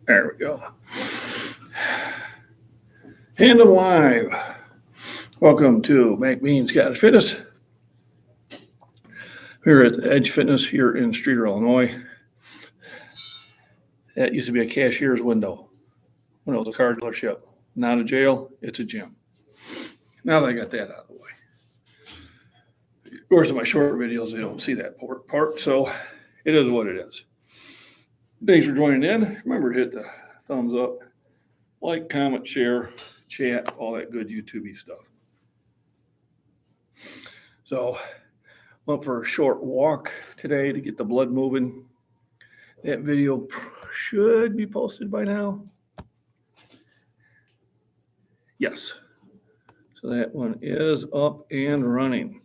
There we go. And I'm live. Welcome to MacBean Scottish Fitness. We're at Edge Fitness here in Streeter, Illinois. That used to be a cashier's window when it was a car dealership. Not a jail, it's a gym. Now that I got that out of the way. Of course, in my short videos, they don't see that part, so it is what it is. Thanks for joining in. Remember to hit the thumbs up, like, comment, share, chat, all that good YouTube-y stuff. So, went for a short walk today to get the blood moving. That video should be posted by now. Yes. So that one is up and running.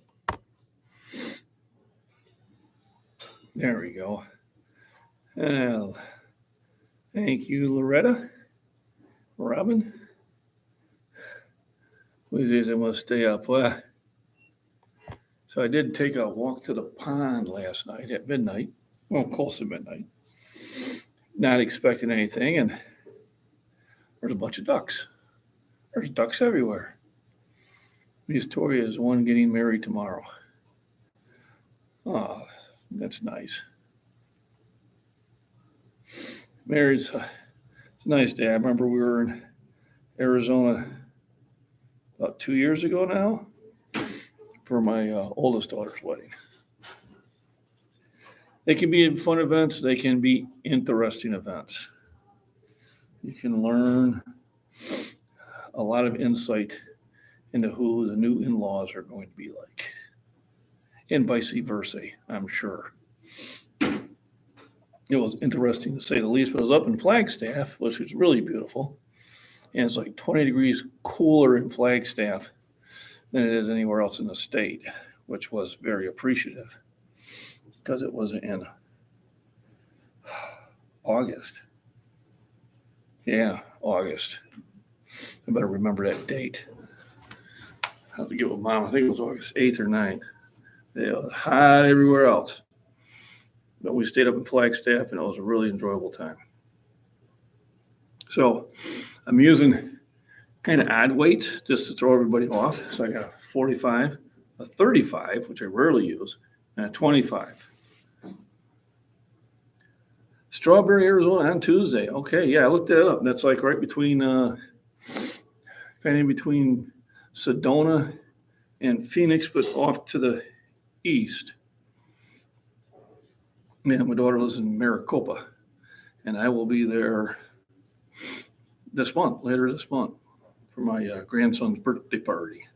There we go. Well, thank you, Loretta. Robin. Who says I must stay up? Well, so I did take a walk to the pond last night at midnight. Well, close to midnight. Not expecting anything, and there's a bunch of ducks. There's ducks everywhere. Victoria is one getting married tomorrow. Oh, that's nice. Married's it's a nice day. I remember we were in Arizona about 2 years ago now for my oldest daughter's wedding. They can be fun events. They can be interesting events. You can learn a lot of insight into who the new in-laws are going to be like, and vice versa, I'm sure. It was interesting to say the least, but it was up in Flagstaff, which was really beautiful. And it's like 20 degrees cooler in Flagstaff than it is anywhere else in the state, which was very appreciative because it was in August. Yeah, August. I better remember that date. I have to get with Mom. I think it was August 8th or 9th. It was hot everywhere else. But we stayed up in Flagstaff, and it was a really enjoyable time. So I'm using kind of odd weights just to throw everybody off. So I got a 45, a 35, which I rarely use, and a 25. Strawberry, Arizona on Tuesday. Okay, yeah, I looked that up. That's like right between, kind of in between Sedona and Phoenix, but off to the east. Yeah, my daughter lives in Maricopa, and I will be there later this month, for my grandson's birthday party.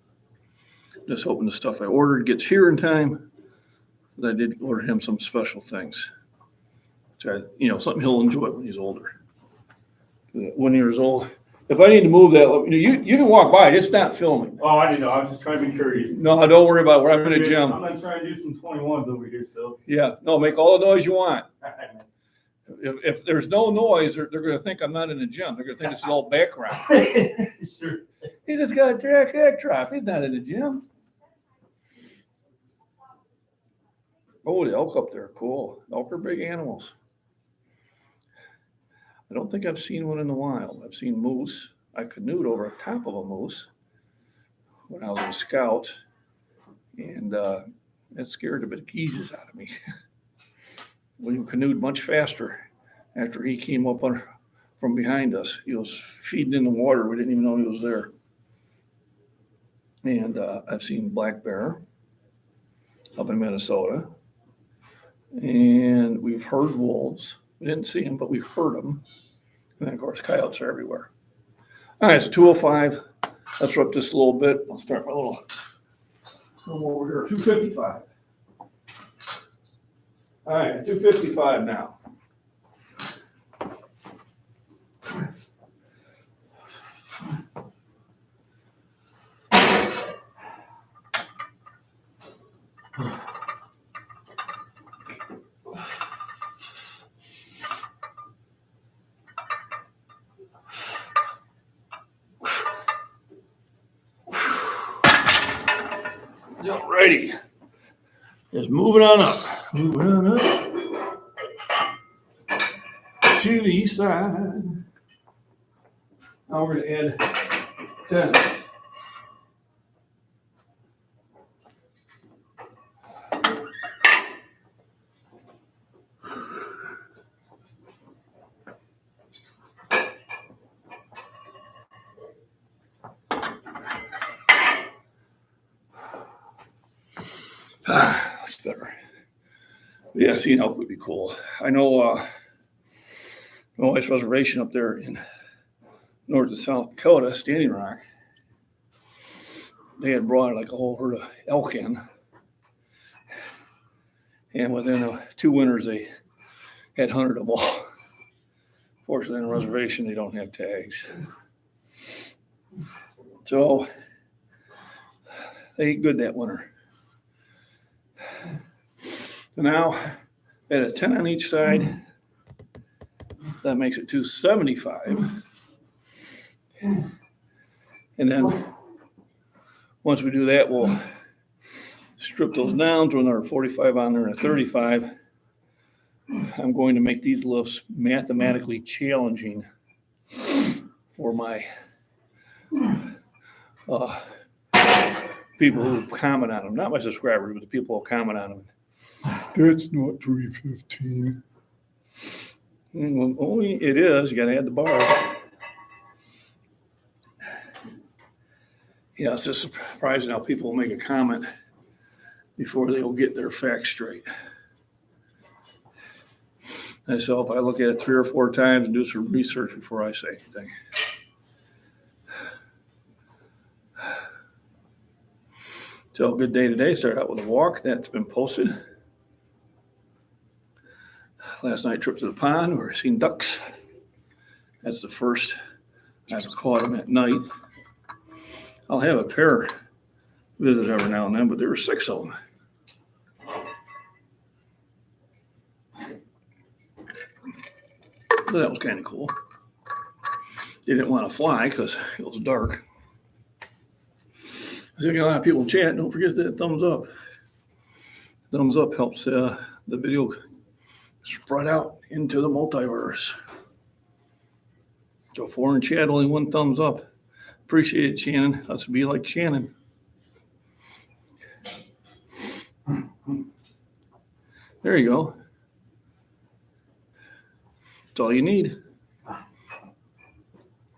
Just hoping the stuff I ordered gets here in time. But I did order him some special things, which something he'll enjoy when he's older. 1 year old. If I need to move that, you can walk by it. It's not filming. Oh, I didn't know. I was just trying to be curious. No, don't worry about it. I'm in a gym. I'm going to try and do some 21s over here, so. Yeah, no, make all the noise you want. If there's no noise, they're going to think I'm not in the gym. They're going to think it's an old background. Sure. He's just got a track drop. He's not in the gym. Oh, the elk up there. Cool. Elk are big animals. I don't think I've seen one in the wild. I've seen moose. I canoed over the top of a moose when I was a scout, and it scared the bejesus out of me. We canoed much faster after he came up from behind us. He was feeding in the water. We didn't even know he was there. And I've seen black bear up in Minnesota. And we've heard wolves. We didn't see them, but we've heard them. And then, of course, coyotes are everywhere. All right, it's 2:05. Let's rep this a little bit. I'll start my little over here. 255. All right, 255 now. Alrighty. Just moving on up. to the east side. Now we're going to add tennis. That's better. Yeah, seeing elk would be cool. I know my wife's reservation up there in North and South Dakota, Standing Rock, they had brought like a whole herd of elk in. And within 2 winters, they had hunted them all. Fortunately, on the reservation, they don't have tags. So they ate good that winter. So now, at a 10 on each side, that makes it 275. And then once we do that, we'll strip those down, throw another 45 on there and a 35. I'm going to make these lifts mathematically challenging for my people who comment on them. Not my subscribers, but the people who comment on them. That's not 315. Well, it is. You got to add the bar. Yeah, it's just surprising how people will make a comment before they will get their facts straight. Myself, I look at it 3 or 4 times and do some research before I say anything. So, good day today. Started out with a walk. That's been posted. Last night, trip to the pond. We're seeing ducks. That's the first I've caught them at night. I'll have a pair visit every now and then, but there were 6 of them. So that was kind of cool. They didn't want to fly because it was dark. So we got a lot of people chat. Don't forget that thumbs up. Thumbs up helps the video spread out into the multiverse. So 4 in chat, only 1 thumbs up. Appreciate it, Shannon. Let's be like Shannon. There you go. That's all you need.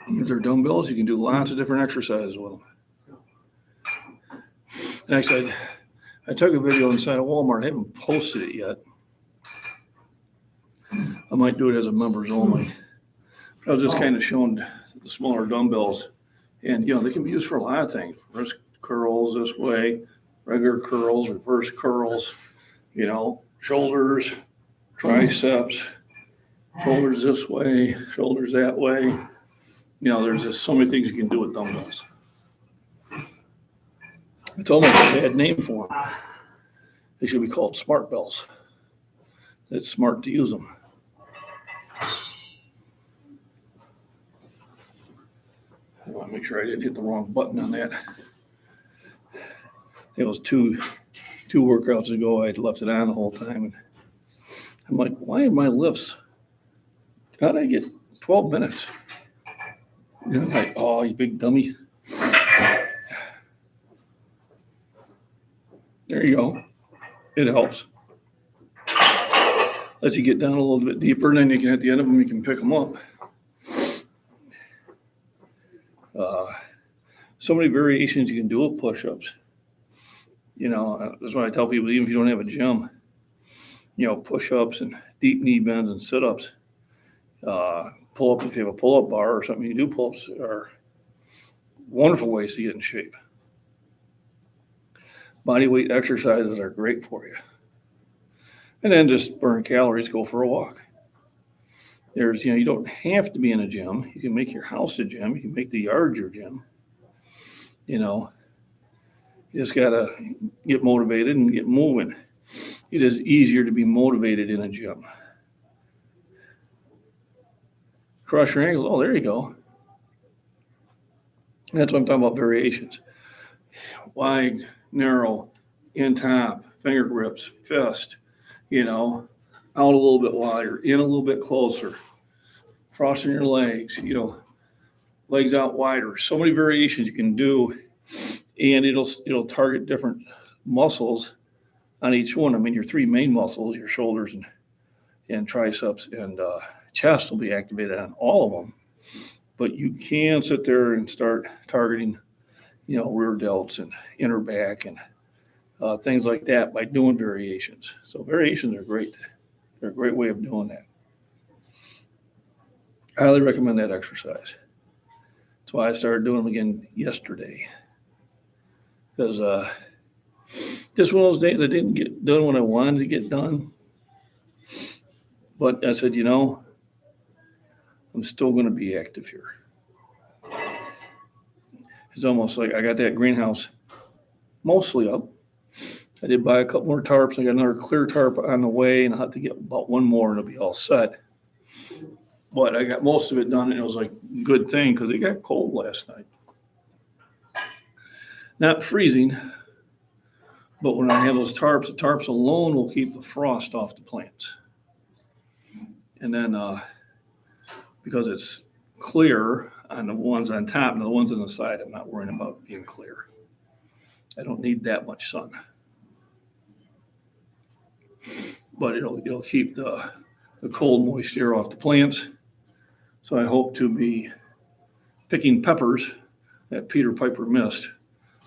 If they're dumbbells, you can do lots of different exercises with them. Actually, I took a video inside of Walmart. I haven't posted it yet. I might do it as a members only. I was just kind of showing the smaller dumbbells. And, they can be used for a lot of things. Wrist curls this way, regular curls, reverse curls, shoulders, triceps, shoulders this way, shoulders that way. There's just so many things you can do with dumbbells. It's almost a bad name for them. They should be called smart bells. It's smart to use them. I want to make sure I didn't hit the wrong button on that. It was two workouts ago. I'd left it on the whole time. And I'm like, why are my lifts? How did I get 12 minutes? Like, oh, you big dummy. There you go. It helps. Lets you get down a little bit deeper, and then you can, at the end of them, you can pick them up. So many variations you can do with push-ups. That's why I tell people, even if you don't have a gym, push-ups and deep knee bends and sit-ups. Pull-up, if you have a pull-up bar or something, you do pull-ups are wonderful ways to get in shape. Body weight exercises are great for you. And then just burn calories, go for a walk. You don't have to be in a gym. You can make your house a gym. You can make the yard your gym. You just got to get motivated and get moving. It is easier to be motivated in a gym. Cross your ankles. Oh, there you go. That's what I'm talking about, variations. Wide, narrow, in top, finger grips, fist, out a little bit wider, in a little bit closer. frosting your legs, legs out wider. So many variations you can do, and it'll target different muscles on each one. I mean, your three main muscles, your shoulders and triceps and chest will be activated on all of them. But you can sit there and start targeting, rear delts and inner back and things like that by doing variations. So variations are great. They're a great way of doing that. I highly recommend that exercise. That's why I started doing them again yesterday. Because just one of those days I didn't get done when I wanted to get done. But I said, I'm still going to be active here. It's almost like I got that greenhouse mostly up. I did buy a couple more tarps. I got another clear tarp on the way, and I'll have to get about one more, and it'll be all set. But I got most of it done, and it was like a good thing because it got cold last night. Not freezing, but when I have those tarps, the tarps alone will keep the frost off the plants. And then because it's clear on the ones on top and the ones on the side, I'm not worrying about being clear. I don't need that much sun. But it'll keep the cold, moist air off the plants. So I hope to be picking peppers that Peter Piper missed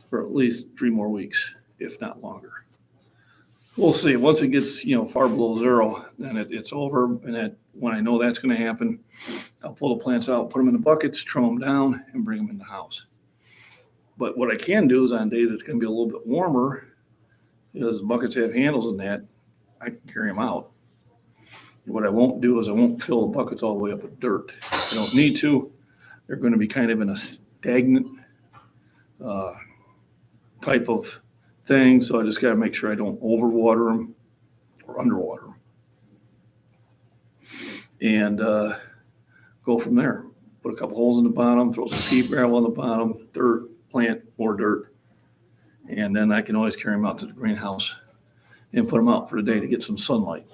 for at least 3 more weeks, if not longer. We'll see. Once it gets, far below zero, then it's over. And when I know that's going to happen, I'll pull the plants out, put them in the buckets, trim them down, and bring them in the house. But what I can do is on days it's going to be a little bit warmer, because buckets have handles in that, I can carry them out. What I won't do is I won't fill the buckets all the way up with dirt. I don't need to. They're going to be kind of in a stagnant type of thing, so I just got to make sure I don't overwater them or underwater them. And go from there. Put a couple holes in the bottom, throw some pea gravel on the bottom, dirt, plant more dirt, and then I can always carry them out to the greenhouse and put them out for the day to get some sunlight.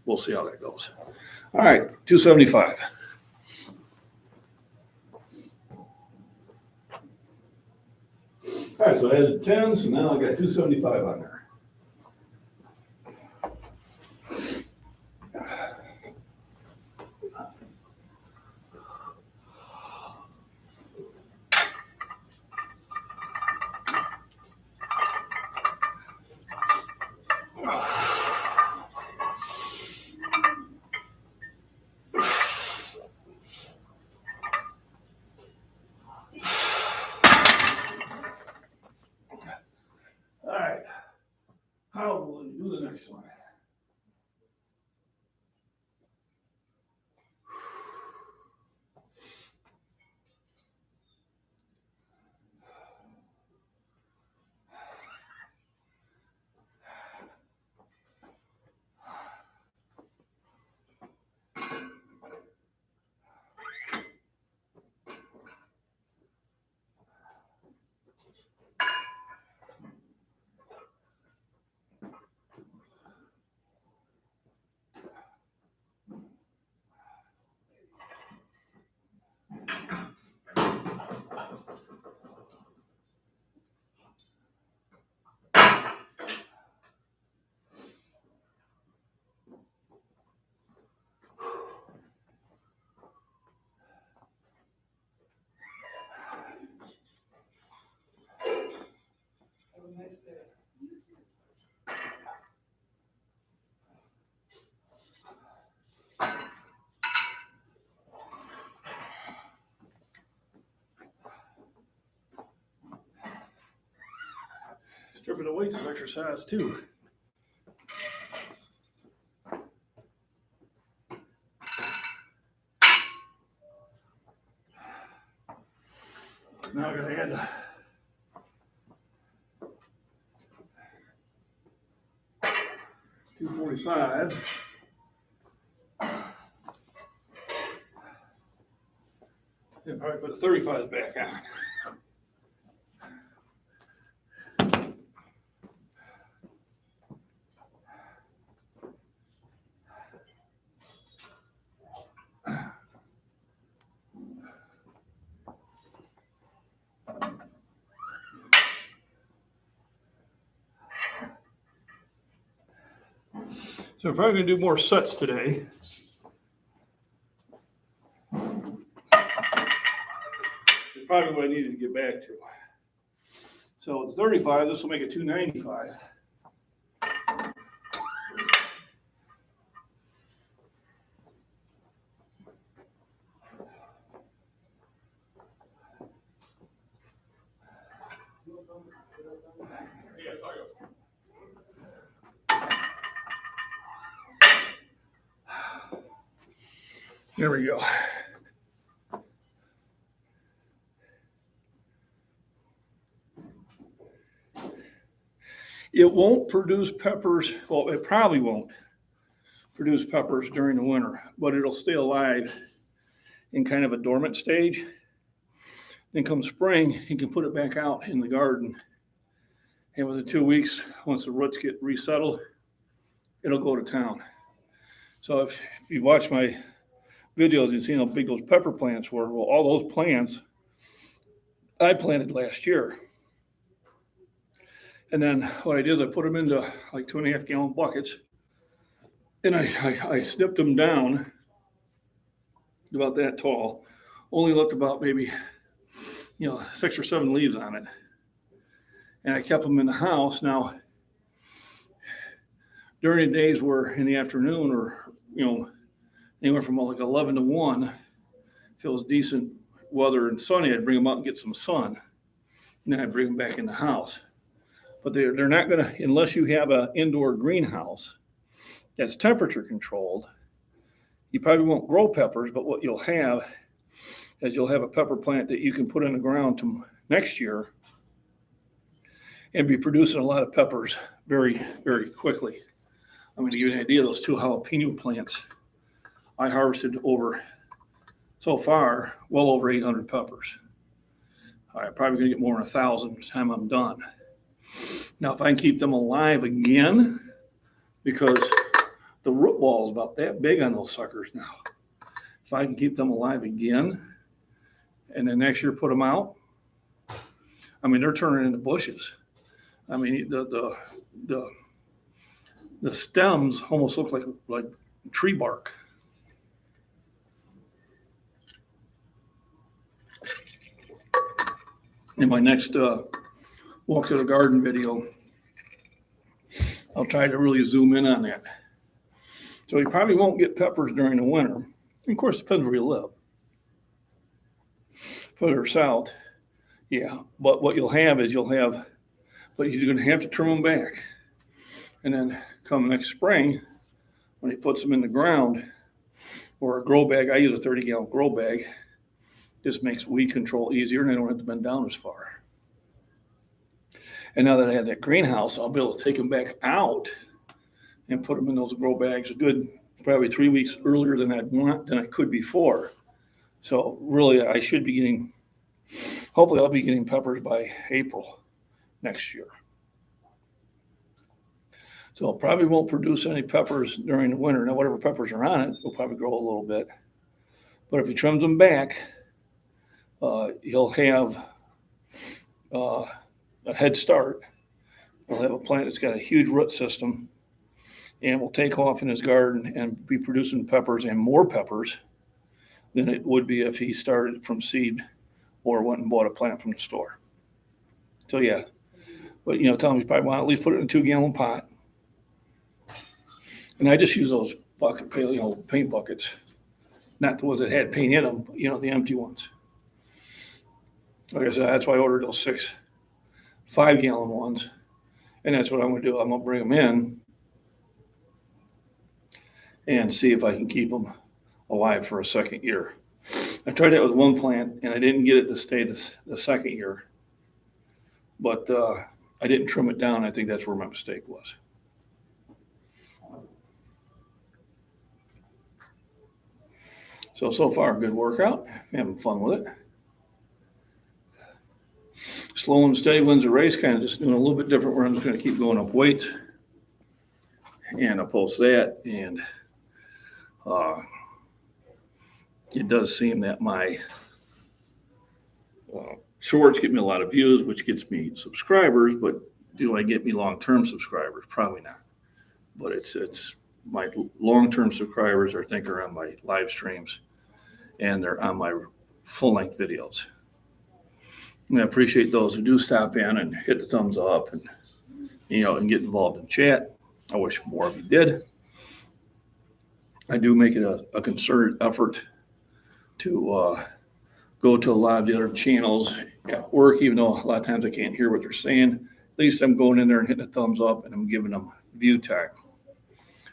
We'll see how that goes. All right, 275. All right, so I added 10, so now I got 275 on there. How will we do the next one? Nice day. Stripping the weights is exercise too. Now I gotta add 245s. And probably put the 35s back on. So we're probably gonna do more sets today. It's probably what I needed to get back to. So the 35, this will make it 295. There we go. It won't produce peppers. Well, it probably won't produce peppers during the winter, but it'll stay alive in kind of a dormant stage. Then come spring, you can put it back out in the garden. And within 2 weeks, once the roots get resettled, it'll go to town. So if you've watched my videos, you've seen how big those pepper plants were. Well, all those plants I planted last year. And then what I did is I put them into like 2.5 gallon buckets, and I snipped them down about that tall. Only left about maybe 6 or 7 leaves on it, and I kept them in the house. Now during the days where in the afternoon or anywhere from like 11 to 1, if it was decent weather and sunny, I'd bring them out and get some sun, and then I'd bring them back in the house. But they're not going to, unless you have an indoor greenhouse that's temperature controlled, you probably won't grow peppers, but what you'll have is you'll have a pepper plant that you can put in the ground to next year and be producing a lot of peppers very, very quickly. I'm going to give you an idea of those 2 jalapeno plants. I harvested so far, well over 800 peppers. I'm probably going to get more than 1,000 by the time I'm done. Now, if I can keep them alive again, because the root ball is about that big on those suckers now. If I can keep them alive again, and then next year put them out, I mean, they're turning into bushes. I mean, the stems almost look like tree bark. In my next walk to the garden video, I'll try to really zoom in on that. So you probably won't get peppers during the winter. And of course, it depends where you live. Further south, yeah. But what you'll have is but you're going to have to trim them back. And then come next spring, when he puts them in the ground, or a grow bag, I use a 30-gallon grow bag. This makes weed control easier, and I don't have to bend down as far. And now that I have that greenhouse, I'll be able to take them back out and put them in those grow bags a good probably 3 weeks earlier than I could before. So really, I should be getting, hopefully I'll be getting peppers by April next year. So it probably won't produce any peppers during the winter. Now, whatever peppers are on it will probably grow a little bit. But if you trim them back, you'll have a head start. He'll have a plant that's got a huge root system and will take off in his garden and be producing peppers and more peppers than it would be if he started from seed or went and bought a plant from the store. So yeah, but tell him you probably want to at least put it in a 2-gallon pot. And I just use those paint buckets, not the ones that had paint in them, but, the empty ones. Like I said, that's why I ordered those 6 5-gallon ones. And that's what I'm going to do. I'm going to bring them in and see if I can keep them alive for a second year. I tried that with one plant, and I didn't get it to stay the second year. But I didn't trim it down. I think that's where my mistake was. So far, good workout. Having fun with it. Slow and steady wins the race, kind of just doing a little bit different where I'm just going to keep going up weights. And I'll post that. And it does seem that my shorts get me a lot of views, which gets me subscribers. But do I get me long-term subscribers? Probably not. But it's my long-term subscribers I think are on my live streams and they're on my full-length videos. And I appreciate those who do stop in and hit the thumbs up and, and get involved in chat. I wish more of you did. I do make it a concerted effort to go to a lot of the other channels at work, even though a lot of times I can't hear what they're saying. At least I'm going in there and hitting a thumbs up and I'm giving them view time.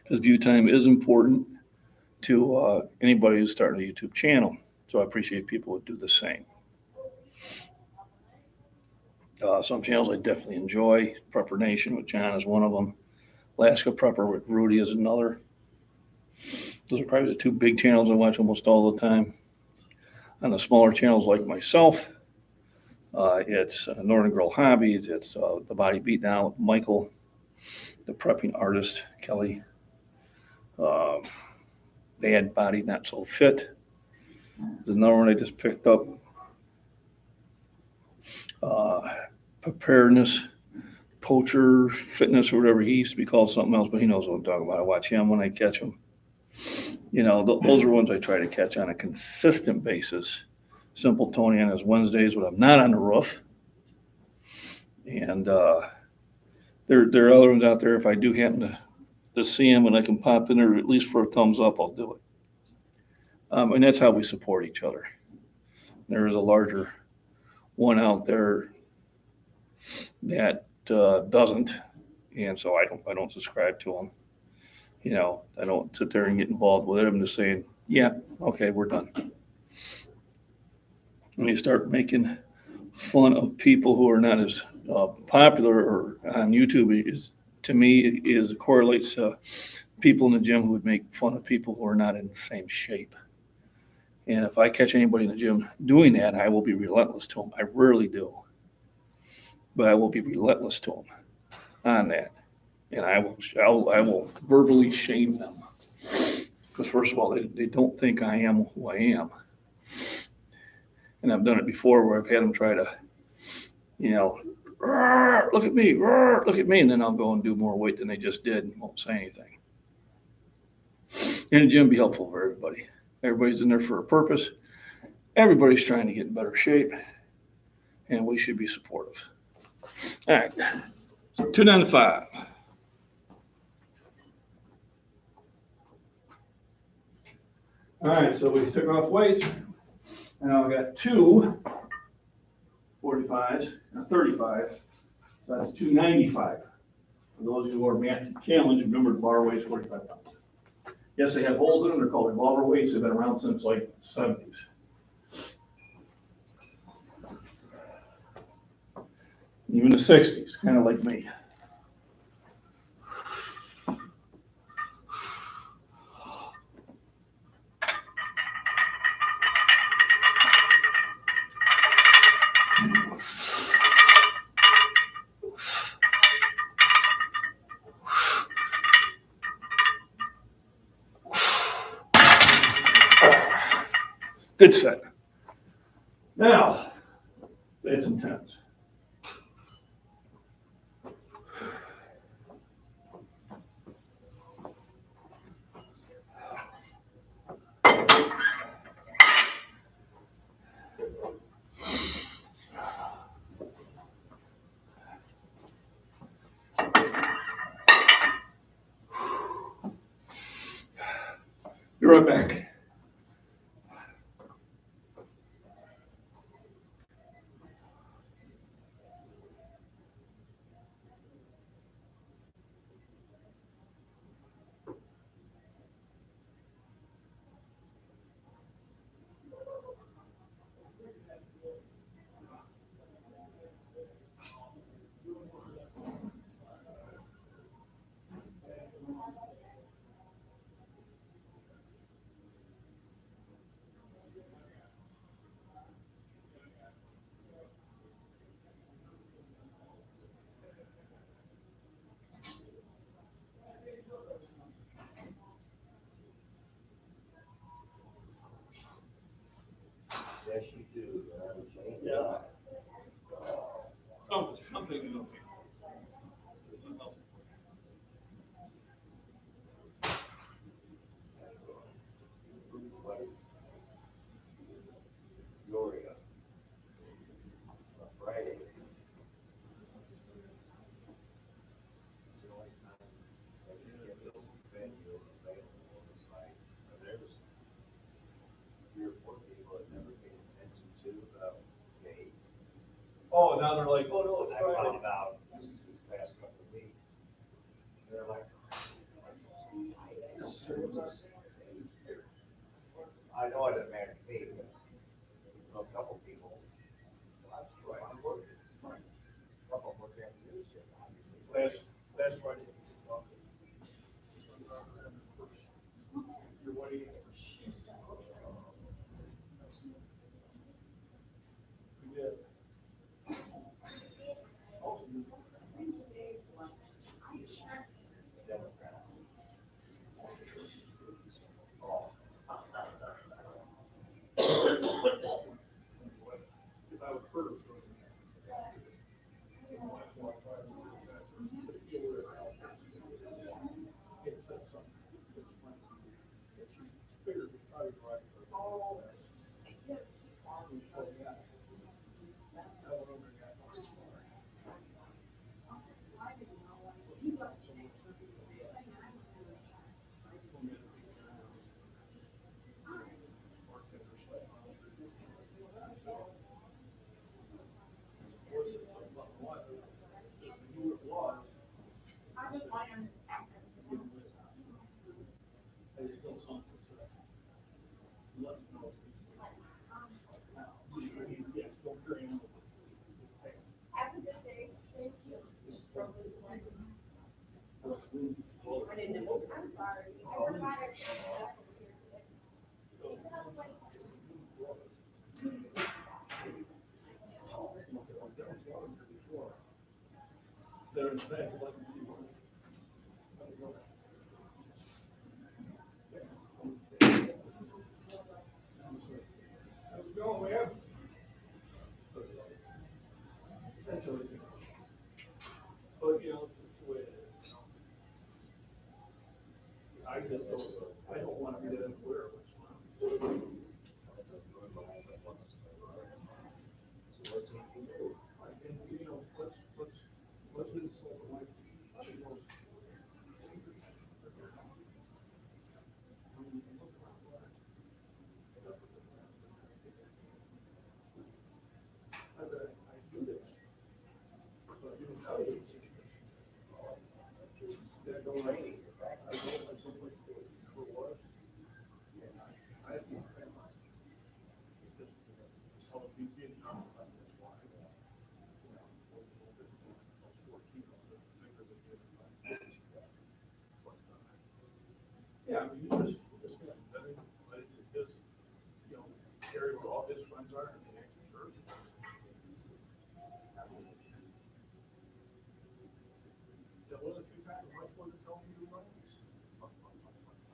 Because view time is important to anybody who's starting a YouTube channel. So I appreciate people who do the same. Some channels I definitely enjoy. Prepper Nation with John is one of them. Alaska Prepper with Rudy is another. Those are probably the two big channels I watch almost all the time. On the smaller channels like myself, it's Northern Girl Hobbies, it's The Body Beat Down with Michael, the prepping artist, Kelly, Bad Body Not So Fit. There's another one I just picked up, Preparedness, Poacher, Fitness, or whatever. He used to be called something else, but he knows what I'm talking about. I watch him when I catch him. Those are ones I try to catch on a consistent basis. Simple Tony on his Wednesdays when I'm not on the roof. And there are other ones out there. If I do happen to see them and I can pop in there at least for a thumbs up, I'll do it. And that's how we support each other. There is a larger one out there that doesn't, and so I don't subscribe to them. I don't sit there and get involved with it. I'm just saying, yeah, okay, we're done. When you start making fun of people who are not as popular or on YouTube, to me correlates to people in the gym who would make fun of people who are not in the same shape. And if I catch anybody in the gym doing that, I will be relentless to them. I rarely do, but I will be relentless to them on that. And I will verbally shame them. Because first of all, they don't think I am who I am. And I've done it before where I've had them try to, look at me, look at me. And then I'll go and do more weight than they just did and won't say anything. And the gym be helpful for everybody. Everybody's in there for a purpose. Everybody's trying to get in better shape. And we should be supportive. All right. 2 down to 5. All right, so we took off weights. Now we got 2 45s and a 35. So that's 295. For those who are math challenged, remember the bar weight is 45 pounds. Yes, they have holes in them. They're called revolver weights. They've been around since like the 70s. Even the 60s, kind of like me. Good set. Now, add some 10s. Be right back. Yes, you do. Yeah. Something is okay. Oh, now they're like, oh, no, I found out this past couple of weeks. They're like. I know it doesn't matter to me, but a couple people. Well, that's right, I'm working. A couple work at the dealership, obviously. Last Friday. Your wedding. We did. If I was hurt. That's everything. But, you know, it's just the way it is. I just don't want to be that aware of what's wrong. I think, you know, let's insult the wife. She knows. I do this. But you know, how do you that don't rain. I don't like for what? I have to defend myself. Because I'll be being honest, that's why. You know, I was 14, I was bigger than you. Yeah, I mean, you just got, I mean, like, his, you know, area where all his friends are, and the next church. Yeah, one of the few times my father told me to run.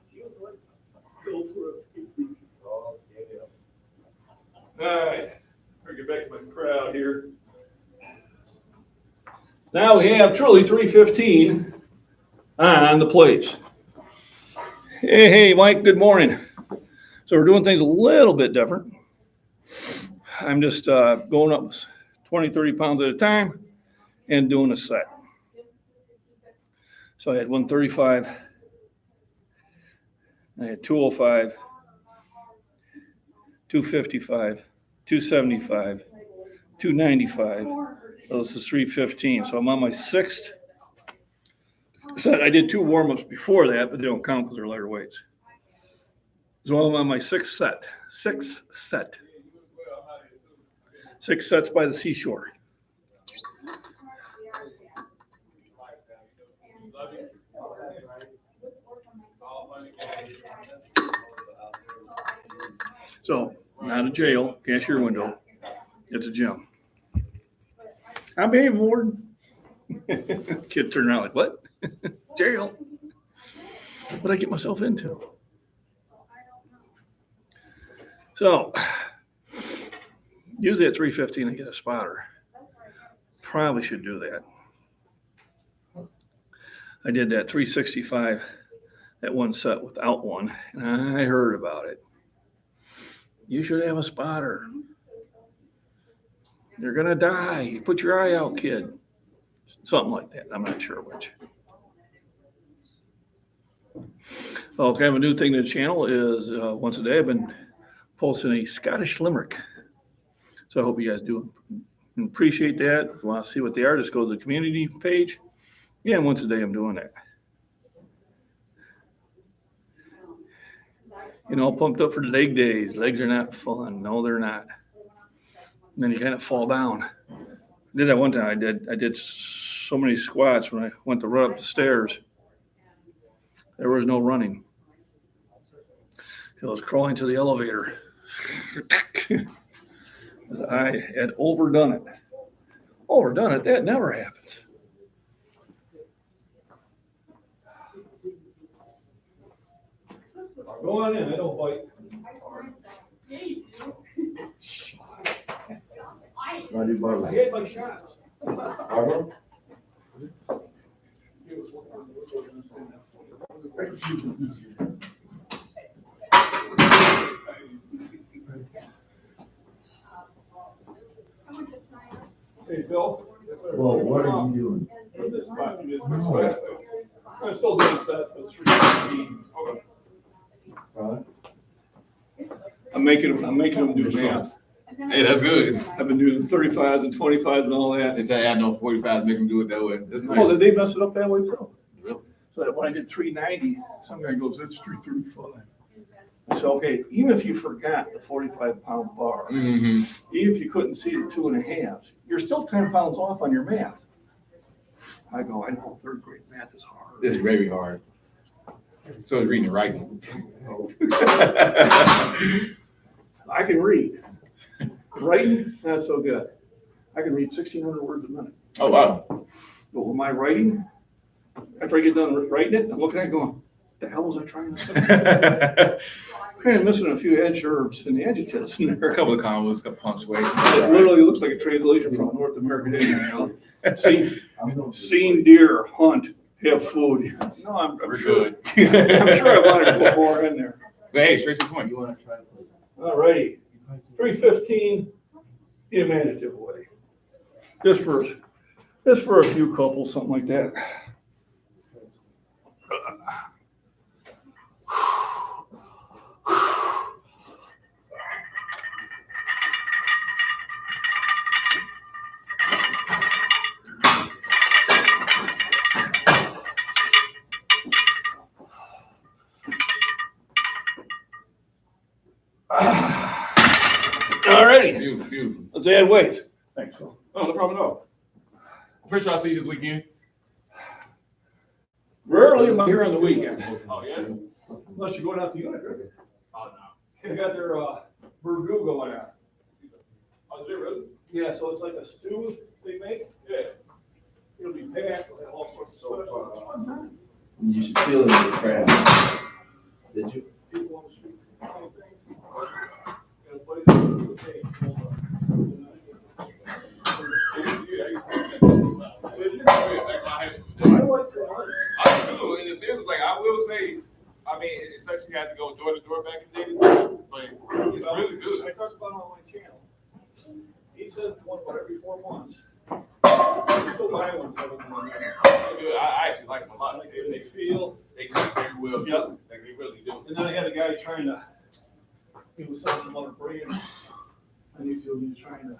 He was like, go for it. Oh, yeah. All right, better get back to my crowd here. Now we have truly 315 on the plates. Hey, Mike, good morning. So we're doing things a little bit different. I'm just going up 20, 30 pounds at a time and doing a set. So I had 135, I had 205, 255, 275, 295. So this is 315. So I'm on my sixth set. I did two warm-ups before that, but they don't count because they're lighter weights. So I'm on my sixth set. Sixth set. 6 sets by the seashore. So, not a jail, cashier window. It's a gym. I'm behaving, Warden. Kid turned around like, what? Jail. What did I get myself into? So, usually at 315 I get a spotter. Probably should do that. I did that 365, that one set without one, and I heard about it. You should have a spotter. You're going to die. Put your eye out, kid. Something like that. I'm not sure which. Okay, I have a new thing to the channel is once a day I've been posting a Scottish limerick. So I hope you guys do and appreciate that. If you want to see what they are, just go to the community page. Yeah, and once a day I'm doing that. You know, pumped up for the leg days. Legs are not fun. No, they're not. And then you kind of fall down. I did that one time. I did so many squats when I went to run up the stairs. There was no running. I was crawling to the elevator. I had overdone it. Overdone it? That never happens. Go on in. I don't bite. I hit my shots. Hey, Bill. Well, what are you doing? I'm still doing stuff, but 3:15. Right. I'm making them do math. Hey, that's good. I've been doing 35s and 25s and all that. They say I know 45s make them do it that way. That's Oh, nice. did they mess it up that way too? Really? So that when I did 390, some guy goes, "That's 335." I said, okay, even if you forgot the 45-pound bar, Mm-hmm. even if you couldn't see the 2.5, you're still 10 pounds off on your math. I go, I know third grade math is hard. It's very hard. So is reading and writing. I can read. Writing, not so good. I can read 1,600 words a minute. Oh, wow. But with my writing, after I get done writing it, I'm looking at it going, the hell was I trying to say? Kind of missing a few adverbs and the adjectives in there. A couple of commas, a couple punctuations. It literally looks like a translation from North American Indian. You know? Seen deer, hunt, have food. No, I'm We're sure. good. I'm sure I wanted to put more in there. But hey, straight to the point. You wanna try to play? All righty. 3:15 in a imaginative way. Just for a few couples, something like that. All righty. Beautiful, beautiful. Let's add weights. Thanks, Phil. Oh, no problem at all. I'm pretty sure I'll see you this weekend. Rarely am I here on the weekend, Oh, yeah? unless you're going out to Unit. Oh, They got their burgoo going on. no. Oh, is it really? Yeah, so it's like a stew they make. Yeah. It'll be packed with all sorts of stuff. It's a fun time. You should feel it in the crowd. Did you? People on the street, same thing. Got a place to take, hold on. I like that. I do, in a sense, it's like, I will say, I mean, it sucks you had to go door to door back in the day, but it's really good. I talked about it on my channel. He said one about every 4 months. Still buy one for them. I actually like them a lot. Like they feel. They cook very well, too. Yep. Like, they really do. And then I had a guy trying to, he was selling some other brands on YouTube. He was trying to,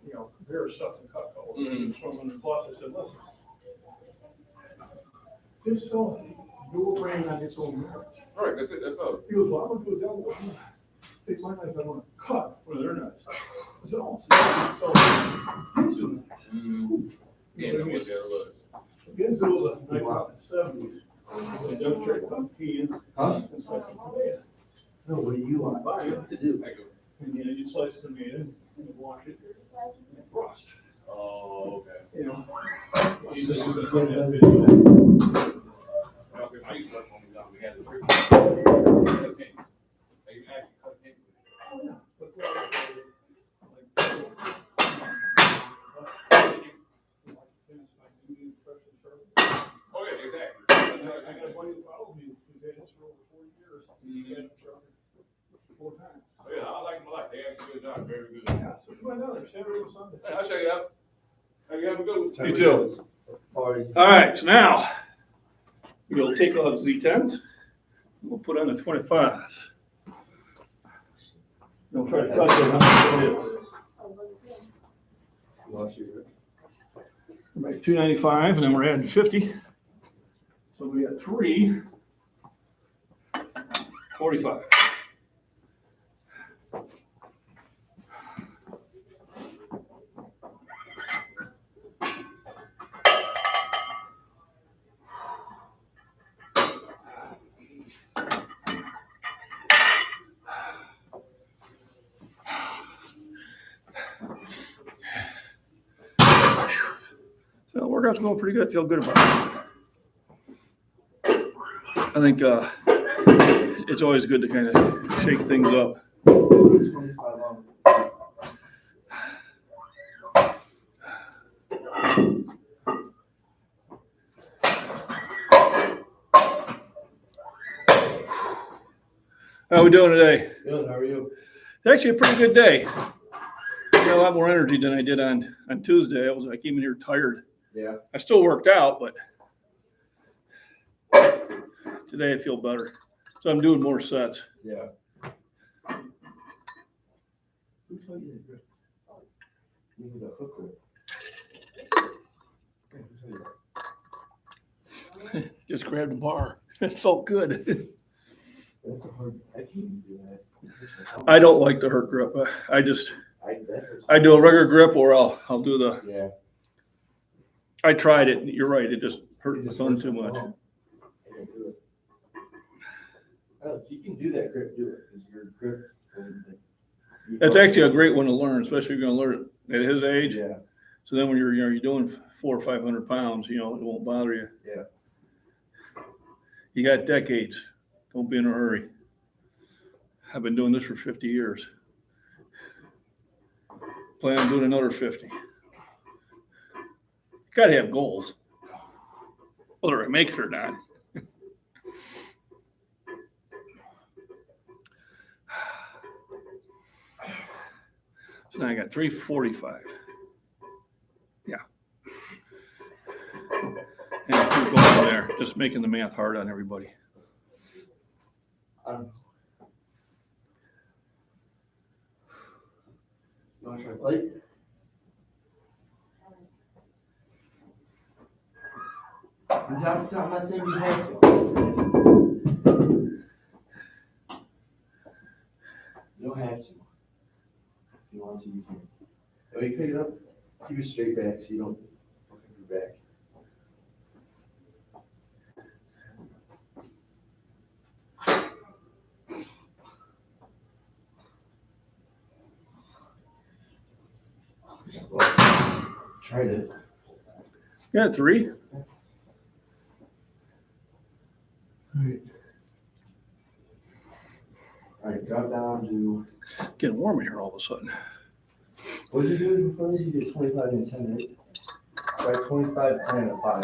you know, compare stuff to Cutco. Mhm. It's from $100 I said, listen, just sell dual brand on its own merits. All right, that's it, that's all. He goes, well, I'm gonna do a double. I'm gonna take my knife, I wanna cut one of their knives. I said, oh, so Mm-hmm. Yeah, that's what that was. Ginzo was a knife out in the 70s. They demonstrated how cans Huh? and slice of tomato. No, what do you want to do? Thank you. And then you slice the tomato and you wash it and it rust. Oh, okay. You know. I used to work on the job, we had the trick. Cut pins. They actually cut pins. Oh, yeah. But, Oh, yeah, exactly. I got a buddy who followed me, who's had this for over 40 years. He's had it for 4 times. Oh, yeah, I like them a lot. They actually do a good job, very good. Yeah, so come on down there, Saturday or Sunday. Hey, I'll show you out. Hey, you have a good one. You too. As far as- All right, so now we'll take off Z10s. We'll put on the 25s. We'll try to cut them. Last year. We're at 295, and then we're adding 50. So we got 345. So workout's going pretty good. Feel good about it. I think it's always good to kind of shake things up. 25 on. How we doing today? Good, how are you? It's actually a pretty good day. I got a lot more energy than I did on Tuesday. I came in here tired. Yeah. I still worked out, but today I feel better. So I'm doing more sets. Yeah. Who told you that grip? You need a hook grip. Okay, who told you that? Just grabbed a bar. It felt good. That's a hard, I can't even do that. I don't like the hurt grip. I That hurts. do a regular grip, or I'll do the. Yeah. I tried it. You're right. It just hurt It the just thumb hurts too my much. thumb. I can't do it. If you can do that grip, do it, because your grip. It's actually a great one to learn, especially if you're going to learn it at his age. Yeah, So then when you're doing 400 or 500 pounds, it won't bother you. yeah. You got decades. Don't be in a hurry. I've been doing this for 50 years. Plan on doing another 50. Got to have goals, whether I make it or not. So now I got 345. Yeah. And I keep going there, just making the math hard on everybody. You want to try plate? I'm not saying you have to. You don't have to. If you want to, you can. Oh, you pick it up, keep it straight back so you don't fuck up your back. Tried it. Yeah, 3. All right, drop down to, Getting warm in here all of a sudden. what did you do before this? You did 25 and 10, right? Try 25, 10, and a 5.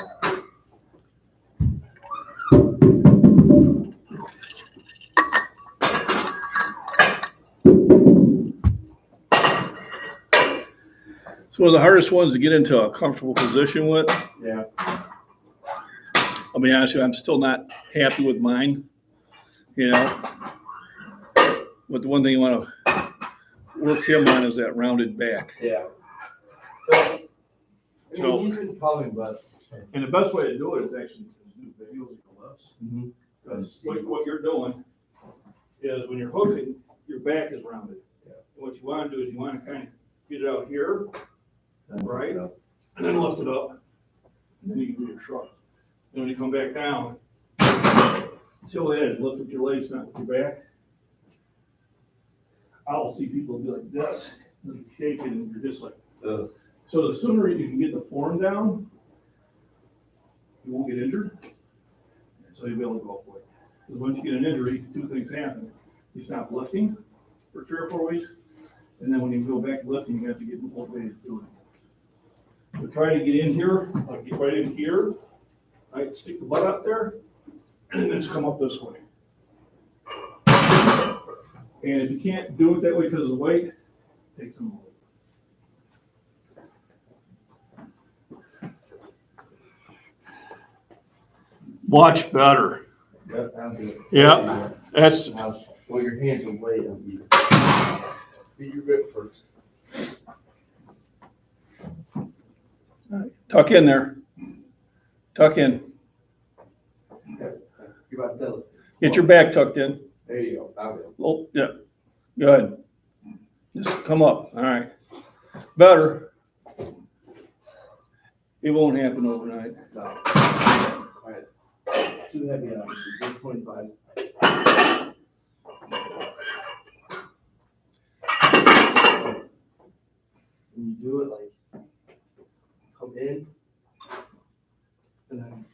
It's one of the hardest ones to get into a comfortable position with. Yeah. I'll be honest with you, I'm still not happy with mine. But the one thing you want to work him on is that rounded back. Yeah. So- he's been coming, but. And the best way to do it is actually to do videos and lifts. Because what you're doing is when you're hooking, your back is rounded. Yeah. And what you want to do is you want to kind of get it out here, right? Yeah. And then lift it up. And then you can do your shrug. And when you come back down, see all that is lift with your legs, not with your back. I'll see people do like this, and you shake it, and you're just like, Ugh. So the sooner you can get the form down, you won't get injured. So you'll be able to go quick. Because once you get an injury, 2 things happen. You stop lifting for 3 or 4 weeks, and then when you go back to lifting, you have to get motivated to do it. So try to get in here, like get right in here, right? Stick the butt out there, and then just come up this way. And if you can't do it that way because of the weight, take some more. Much better. Yep, I'll do it. Yeah. That's Now, well, your hands are way up. Beat your grip first. Tuck in there. Tuck in. You're about to. Get your back tucked in. There you go. I'll go. Oh, yeah. Go ahead. Just come up. All right. Better. It won't happen overnight. No. All right. Too heavy, obviously. 125. When you do it, like, come in, and then,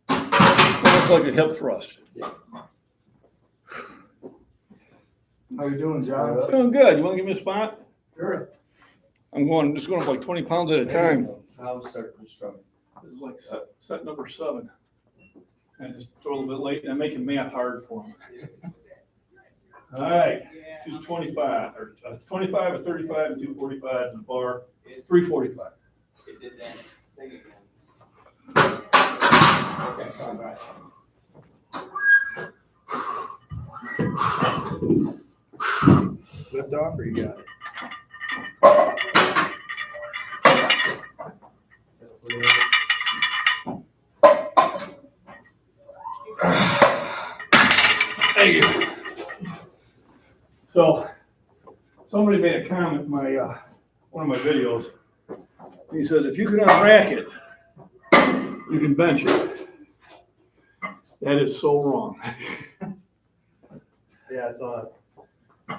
Almost like a hip thrust. How you doing, John? Doing good. You want to give me a spot? sure. I'm just going up like 20 pounds at a time. Now start constructing. This is like set number 7. I just throw a little bit late and I'm making math hard for him. All right, 225, or 25, a 35, and 245 is the bar, 345. It did that thing again. Okay, all right. Lift off or you got it? Thank you. So, somebody made a comment in my, one of my videos. He says, if you can unrack it, you can bench it. That is so wrong. Yeah, it's a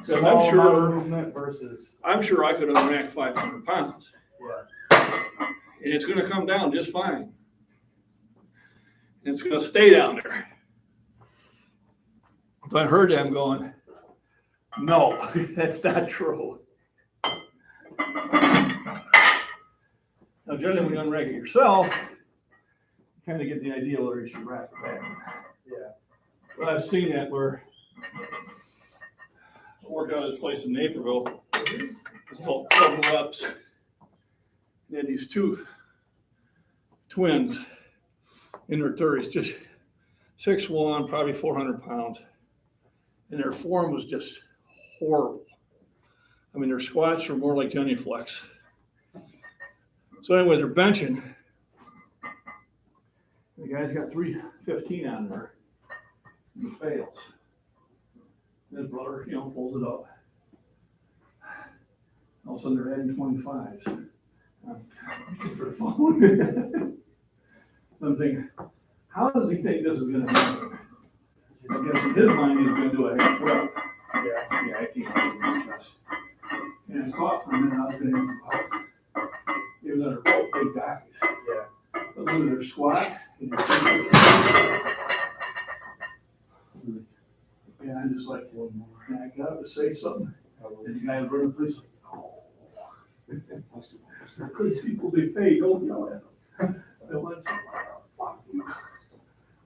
So small I'm amount of sure, movement versus, I could unrack 500 pounds. yeah. And it's gonna come down just fine. And it's gonna stay down there. So I heard them going, no, that's not true. Now generally when you unrack it yourself, you kind of get the idea where you should rack it back. Yeah. But I've seen that where I worked out at this place in Naperville. It's called Club Reps. They had these 2 twins in their 30s, just 6'1", probably 400 pounds. And their form was just horrible. I mean, their squats were more like genuflex. So anyway, they're benching. The guy's got 315 on there. He fails. His brother, pulls it up. All of a sudden they're adding 25s. I'm reaching for the phone. I'm thinking, how does he think this is gonna happen? I guess in his mind he's gonna do a half rep. Yeah, I can't do this. And I thought for a minute I was gonna he was under both big guys. Yeah. But look at their squat. And yeah, I'm just like, one more. And I got up to say something. And the guy was running the police like, oh. Police people be paid, don't yell at them. I went, fuck you.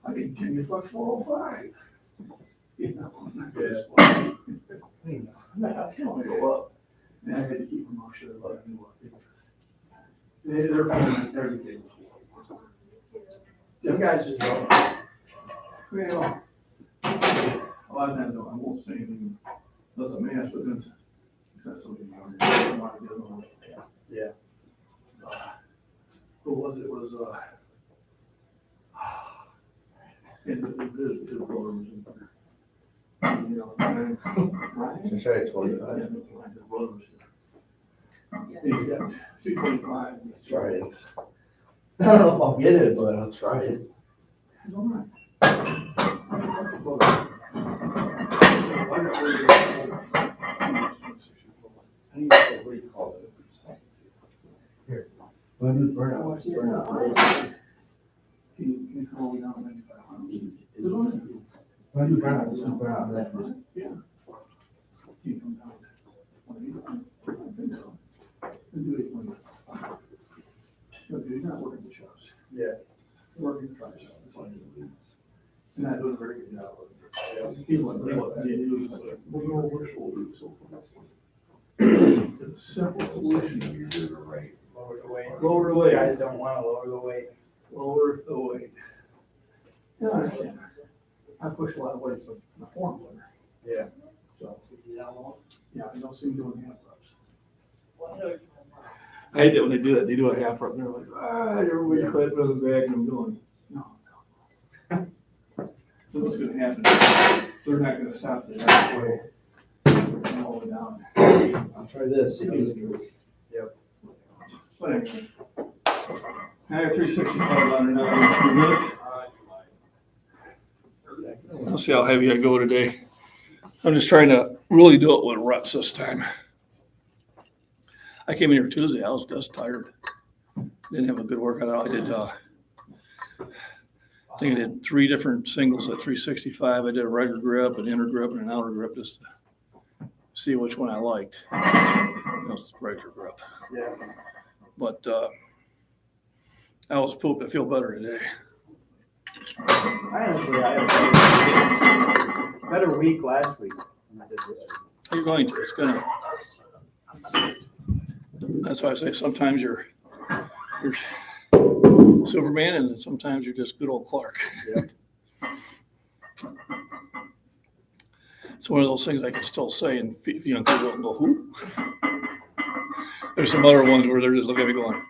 I can give you fuck 405. I'm just like, I can't only go up. And I had to keep them off sure that I knew what they were. They're fine, everything. Some guys just don't. Well, a lot of times I won't say anything. Doesn't matter, but then that's something I don't want to get on. Yeah. Who was it? It was and the brother was in there. Ryan. Just try it 25. Yeah, his brother was there. He's got 225. Try it. I don't know if I'll get it, but I'll try it. He's all right. What do you call it? Here. When I do the burnout, Can you call me down to 95? when I do burnout, just do burnout left. Yeah. Can you come down? I think so. And do it when you're not working the shots. Yeah. Working the triceps. And I do a very good job of it. He's like, we'll go over shoulders. So it's a simple solution. Lower the weight. Lower the weight. Guys don't want to lower the weight. Lower the weight. Yeah, I understand. I push a lot of weights with my form player. Yeah. So, yeah, I don't seem doing half reps. I hate that when they do that. They do a half rep and they're like, everybody clap on the back and I'm going, no. So what's gonna happen? They're not gonna stop the halfway. All the way down. I'll try this. See how this goes. But anyway. I have 365 on now in a few minutes. I'll see how heavy I go today. I'm just trying to really do it with reps this time. I came in here Tuesday, I was just tired. Didn't have a good workout at all. I did, I think I did 3 different singles at 365. I did a regular grip, an inner grip, and an outer grip just to see which one I liked. That was regular grip. Yeah. But I was pooped. I feel better today. I had a better week last week than I did this week. You're going to. It's gonna. That's why I say sometimes you're Superman, and then sometimes you're just good old Clark. Yeah. It's one of those things I can still say, and young people don't go, "Who?" There's some other ones where they're just looking at me going,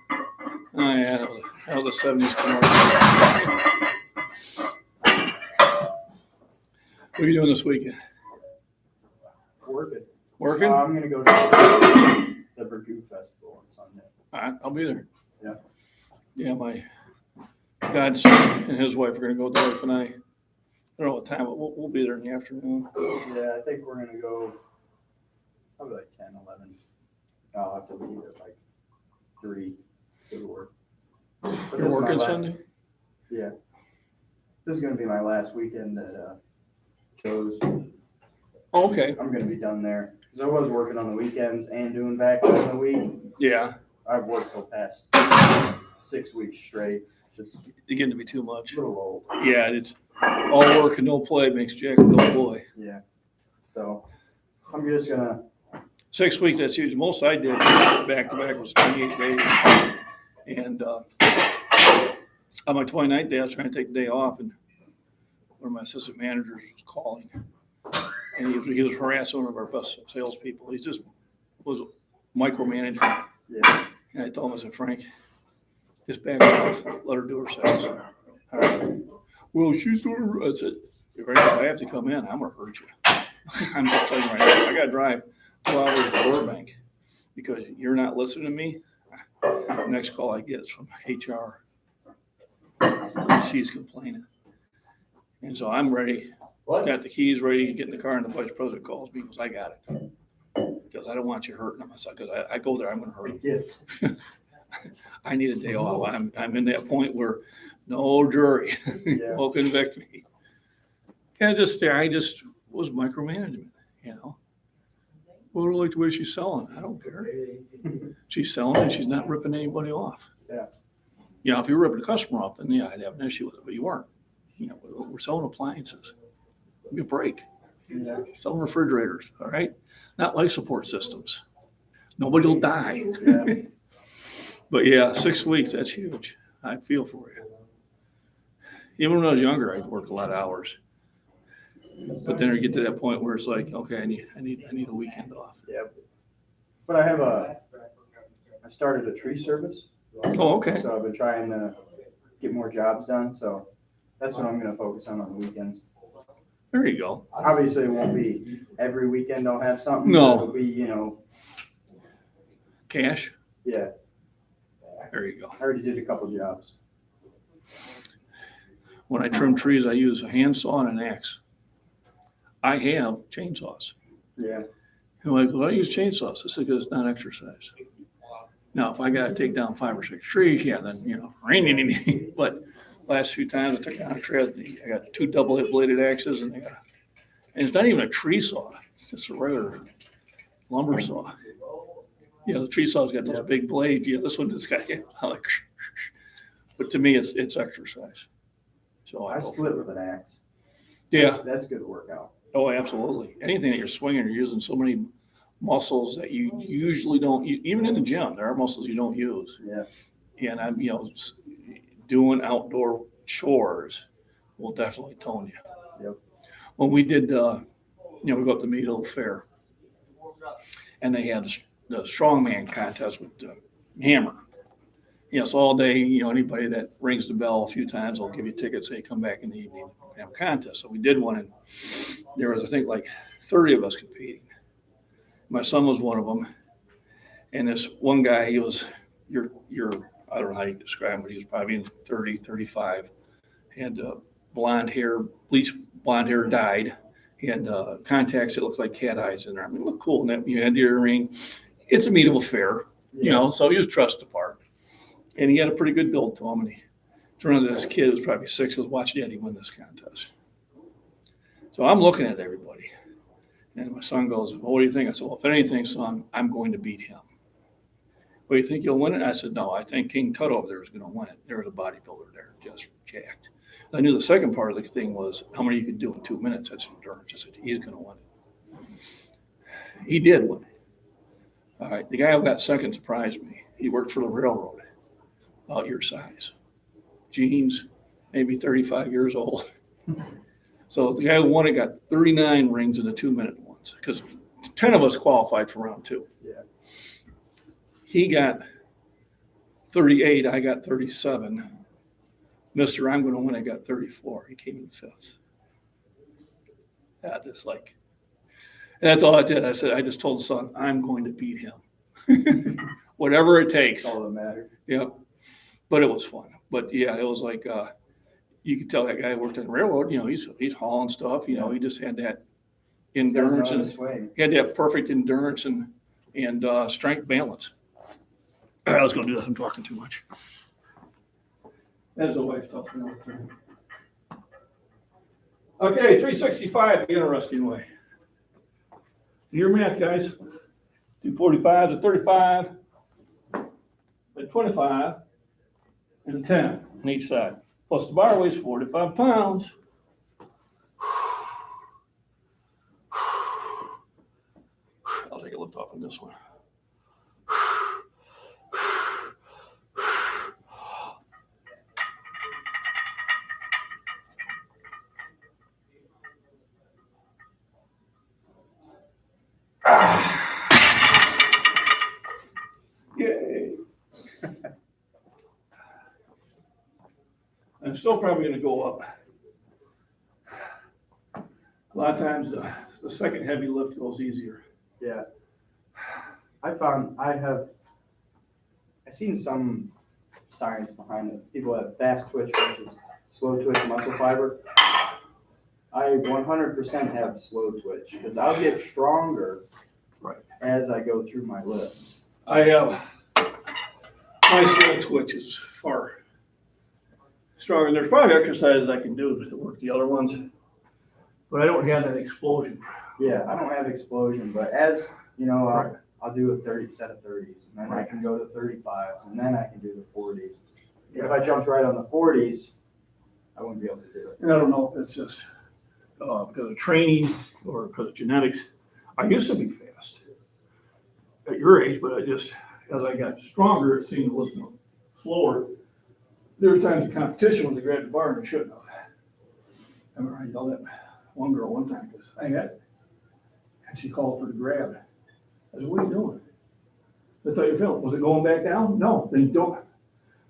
"Oh yeah, that was a '70s commercial." What are you doing this weekend? Working. Working? I'm gonna go to the Burgoo Festival on Sunday. All right, I'll be there. Yeah. Yeah, my godson and his wife are gonna go. The wife and I don't know what time, but we'll be there in the afternoon. Yeah, I think we're gonna go probably like 10, 11. I'll have to leave at like 3 to go to work. But this You're is my working last- Sunday? Yeah. This is gonna be my last weekend at Joe's. Oh, okay, I'm gonna be done there. Cause I was working on the weekends and doing back in the week. yeah, I've worked the past 6 weeks straight. It's just it's getting to be too much. a little old. Yeah, it's all work and no play makes Jack a dull boy. Yeah. So I'm just gonna, 6 weeks, that's huge. Most I did back to back was 28 days. And on my 29th day, I was trying to take the day off, and one of my assistant managers was calling. And he was harassing one of our best salespeople. He just was micromanaging. yeah. And I told him, I said, Frank, just back off, let her do her sales. All right. Well, she's doing her, I said, if I have to come in, I'm gonna hurt you. I'm just telling you right now, I gotta drive 2 hours to Burbank because you're not listening to me. The next call I get is from HR. She's complaining. And so I'm ready, What? got the keys ready, get in the car, and the vice president calls me, goes, I got it. Because I don't want you hurting them. I said, because I go there, I'm gonna hurt A them. gift. I need a day off. I'm in that point where no jury Yeah. will convict me. And I just was micromanagement, you know. Well, I like the way she's selling. I don't care. She's selling and she's not ripping anybody off. Yeah. You know, if you were ripping a customer off, then yeah, I'd have an issue with it, but you weren't. You know, we're selling appliances. Give me a break. Yeah. Selling refrigerators, all right? Not life support systems. Nobody will die. Yeah. But yeah, 6 weeks, that's huge. I feel for you. Even when I was younger, I'd work a lot of hours. But then you get to that point where it's like, okay, I need a weekend off. But I started a tree service. Oh, okay. So I've been trying to get more jobs done. So that's what I'm gonna focus on the weekends. There you go. Obviously, it won't be every weekend I'll have something. No. It'll be, Cash. yeah, There you go. I already did a couple jobs. When I trim trees, I use a handsaw and an axe. I have chainsaws. Yeah. And like, well, I use chainsaws. I said, because it's not exercise. Now, if I got to take down 5 or 6 trees, yeah, then, you know, but last few times I took down a tree, I got 2 double-hit bladed axes, and and it's not even a tree saw. It's just a regular lumber saw. You know, the tree saw's got those big blades. Yeah, this one just got like, but to me, it's exercise. So I split with an axe. Yeah. That's good workout. Oh, absolutely. Anything that you're swinging, you're using so many muscles that you usually don't. Even in the gym, there are muscles you don't use. Yeah. And I'm, doing outdoor chores will definitely tone you. Yep. When we did, we go up to Meadville Fair, and they had the strongman contest with hammer. Yes, all day, anybody that rings the bell a few times will give you tickets, say, come back in the evening, have a contest. So we did one, and there was, I think, like 30 of us competing. My son was one of them. And this one guy, he was your I don't know how you describe him, but he was probably in 30, 35. He had blonde hair, bleached blonde hair, dyed. He had contacts that looked like cat eyes in there. I mean, it looked cool. And you had the earring. It's a meetable fair, so he was dressed the part. And he had a pretty good build to him. And he turned around to this kid who was probably 6, goes, watch Daddy win this contest. So I'm looking at everybody. And my son goes, well, what do you think? I said, well, if anything, son, I'm going to beat him. Well, you think you'll win it? I said, no, I think King Tut over there is going to win it. There was a bodybuilder there, just jacked. I knew the second part of the thing was how many you could do in 2 minutes. That's endurance. I said, he's going to win it. He did win it. All right, the guy who got second surprised me. He worked for the railroad, about your size. Jeans, maybe 35 years old. So the guy who won it got 39 rings in the 2-minute ones because 10 of us qualified for round 2. Yeah. He got 38. I got 37. Mr. I'm going to win. I got 34. He came in 5th. Just like, and that's all I did. I said, I just told the son, I'm going to beat him. Whatever it takes. That's all that matters. Yeah. But it was fun. But yeah, it was like, you could tell that guy worked on the railroad, he's hauling stuff, he just had that endurance and he had that perfect endurance and strength balance. I was going to do this. I'm talking too much. As a wife talking all the time. Okay, 365, the interesting way. Your math, guys. 245 to 35, a 25, and a 10 on each side. Plus the bar weighs 45 pounds. I'll take a lift off on this one. Yay. I'm still probably going to go up. A lot of times the second heavy lift goes easier. Yeah. I've seen some science behind it. People have fast twitch versus slow twitch muscle fiber. I 100% have slow twitch because I'll get stronger as I go through my lifts. I have my slow twitch is far stronger. There's probably exercises I can do to work the other ones, but I don't have that explosion. Yeah, I don't have explosion, but as you know, I'll do a 30 set of 30s, and then I can go to 35s, and then I can do the 40s. Yeah. If I jumped right on the 40s, I wouldn't be able to do it. And I don't know if it's just because of training or because of genetics. I used to be fast at your age, but as I got stronger, it seemed a little slower. There were times in competition when they grabbed the bar and they shouldn't have. I remember I yelled at one girl one time because I had it. And she called for the grab. I said, what are you doing? That's how you feel. Was it going back down? No, then you don't.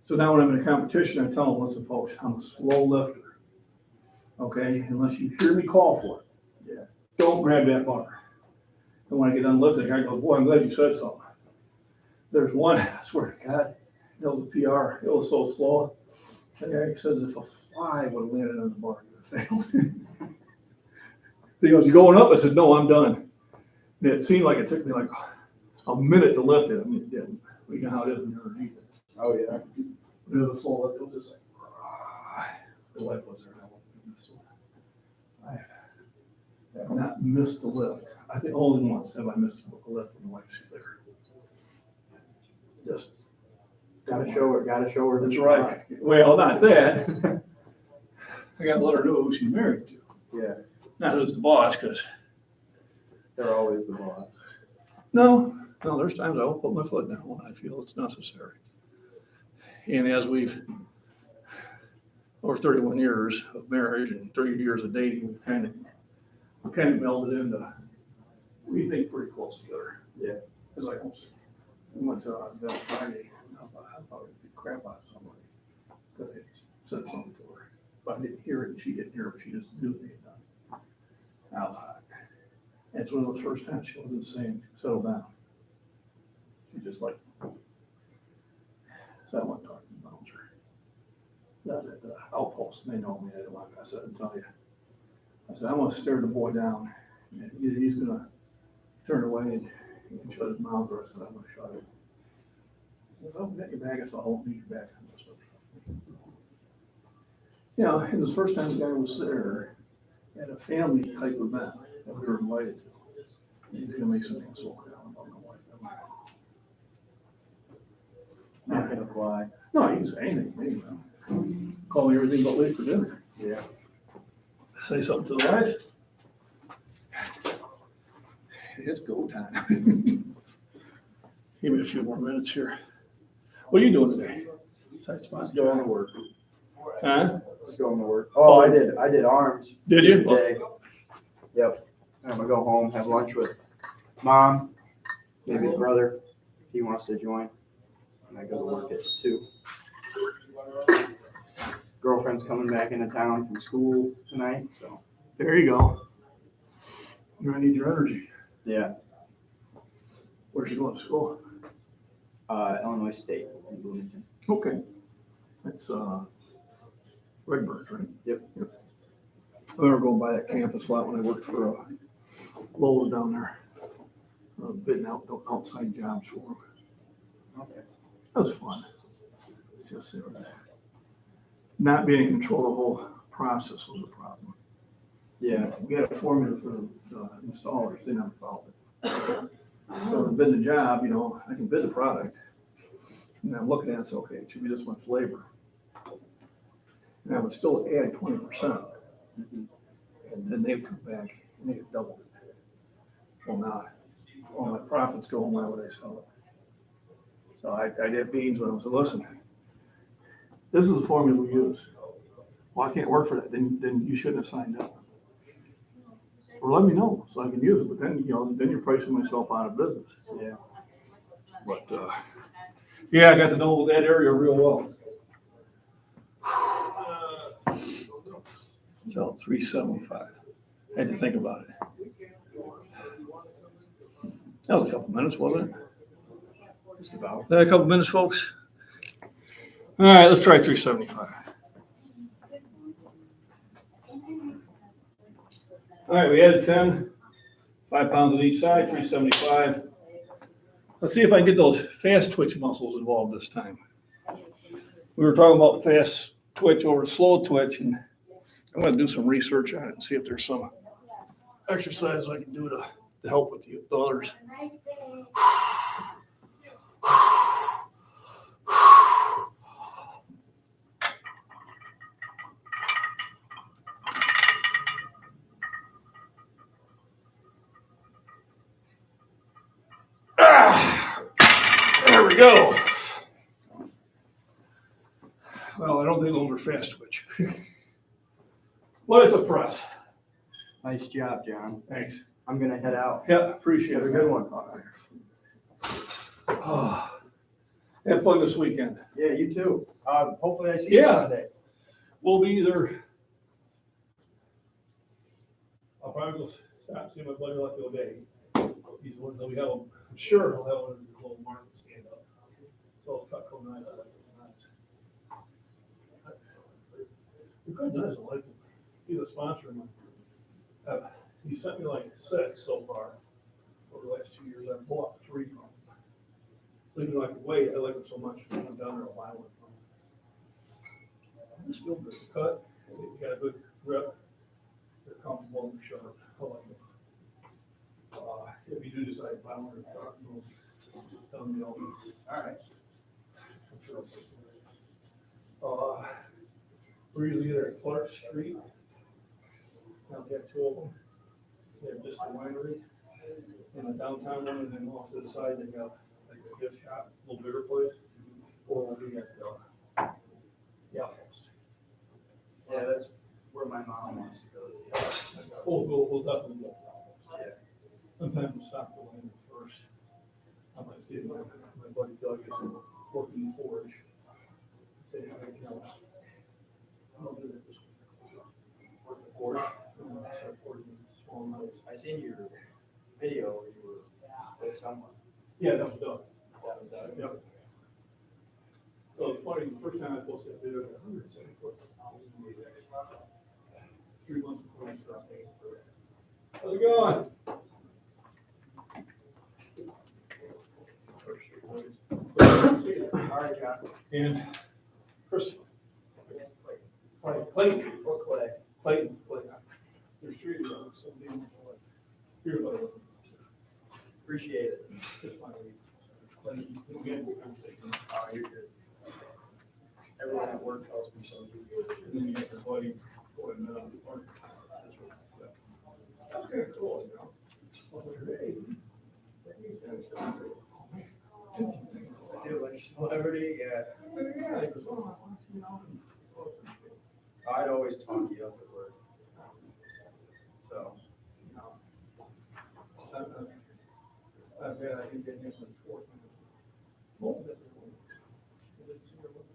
So now when I'm in a competition, I tell them, listen, folks, I'm a slow lifter. Okay, unless you hear me call for it. Yeah. Don't grab that bar. And when I get done lifting, I go, boy, I'm glad you said something. There's one, I swear to God, it was a PR. It was so slow. The guy said if a fly would have landed on the bar, you would have failed. He goes, you going up? I said, no, I'm done. And it seemed like it took me like a minute to lift it. I mean, it didn't. We know how it is when you're underneath it. Oh, yeah. It was a slow lift. It was just like, the light was there. I have not missed the lift. I think only once have I missed a lift when the wife's there. Just Gotta show her. that's right. Well, not that. I gotta let her know who she's married to. Yeah, Not who's the boss, because they're always the boss. no, there's times I will put my foot down when I feel it's necessary. And as we've, over 31 years of marriage and 30 years of dating, we've kind of melded into, we think pretty close together. Yeah. As I almost We went to Bell Friday, and I thought it'd beat crap out of somebody, because they said something to her. But I didn't hear it, and she didn't hear it, but she just knew they had done it. I was hot. And it's one of those first times she wasn't saying, settle down. She just like, so I went talking to the bouncer. That at the outpost, and they know me, I didn't want to, I said, I'll tell you. I said, I'm gonna stare the boy down, and either he's gonna turn away and shut his mouth, or I said, I'm gonna shut it. He goes, oh, get your bag, I said, I won't need your bag. You know, and this first time the guy was there at a family type event that we were invited to. He's gonna make some asshole crap about my wife. Not gonna fly. No, he can say anything, anyway. Call me everything but late for dinner. Yeah. Say something to the wife. It's go time. Give me a few more minutes here. What are you doing today? Side spots Just going to work. Huh? Just going to work. Oh, I did arms. Did you? Today. Yep. I'm gonna go home, have lunch with mom, maybe brother, if he wants to join. And I go to work at 2. Girlfriend's coming back into town from school tonight, so. There you go. You're gonna need your energy. Yeah. Where's she going to school? Illinois State in Bloomington. Okay. That's, Redbird, right? Yep. I remember going by that campus a lot when I worked for, Lowe's down there. Bidding out outside jobs for them. Okay. That was fun. It's just, it was, not being in control of the whole process was a problem. Yeah. We had a formula for the installers, they never followed it. So to bid the job, you know, I can bid the product. And I'm looking at it and say, okay, it should be this much labor. And I would still add 20%. And then they'd come back and they'd double it. Well, now, all my profits go, why would I sell it? So I did beans with them, so listen, this is the formula we use. Well, I can't work for that, then you shouldn't have signed up. Or let me know, so I can use it, but then, you know, then you're pricing myself out of business. Yeah. But, yeah, I got to know that area real well. So 375, had to think about it. That was a couple minutes, wasn't it? Just about. Is that a couple minutes, folks? All right, let's try 375. All right, we added 10, 5 pounds on each side, 375. Let's see if I can get those fast twitch muscles involved this time. We were talking about fast twitch over slow twitch, and I'm gonna do some research on it and see if there's some exercise I can do to help with the others. There we go. Well, I don't think those are fast twitch. Well, it's a press. Nice job, John. Thanks. I'm gonna head out. Yeah, appreciate it. Have a good one. Have fun this weekend. Yeah, you too. Hopefully I see you Yeah. Sunday. We'll be either. I'll probably go stop, see my buddy like the other day. He's the one that we have, I'm sure he'll have one of the little market stand up. So I'll cut night, I like those knives. They're good knives, I like them. He's a sponsor of mine. He sent me like 6 so far over the last 2 years. I've bought 3 from him. So even though I can wait, I like them so much. I'm down there, I'll buy one from him. I just feel good to cut. You got a good grip. They're comfortable and sharp. I like them. If you do decide to buy one, tell me all. All right. I'm sure I'll put it. We're usually either at Clark Street. Now we have 2 of them. They have just a winery in the downtown one, and then off to the side they got like a gift shop, a little bigger place. Or we'll be at the Outpost. Yeah, that's where my mom wants to go. Is the office. We'll definitely go. Yeah. Sometimes we'll stop the land first. I might see if my buddy Doug is working in the forge. Say, you know, I'll do that this week. Work the forge. Start forging small metals. I seen your video where you were with someone. Yeah, that was Doug. That was that. Yep. So it's funny, the first time I posted that video, I got 174,000 views. 3 months before I started paying for it. How's it going? All right, John. And Chris. Clayton. Or Clay. Clayton. There's 3 of those. So here's what I was. Appreciate it. Just finally. Clayton, we had a conversation. Oh, you're good. Everyone at work tells me so. And then you get your buddy going, that's kind of cool, you know? I was like, hey. Oh, man, 15 seconds. I do like celebrity, yeah. Yeah, he goes, oh, I want to see you out. I'd always talk you up at work. So, You know, I've had, I think, been here since 4 times. Oh, that's the one. I didn't see her with it.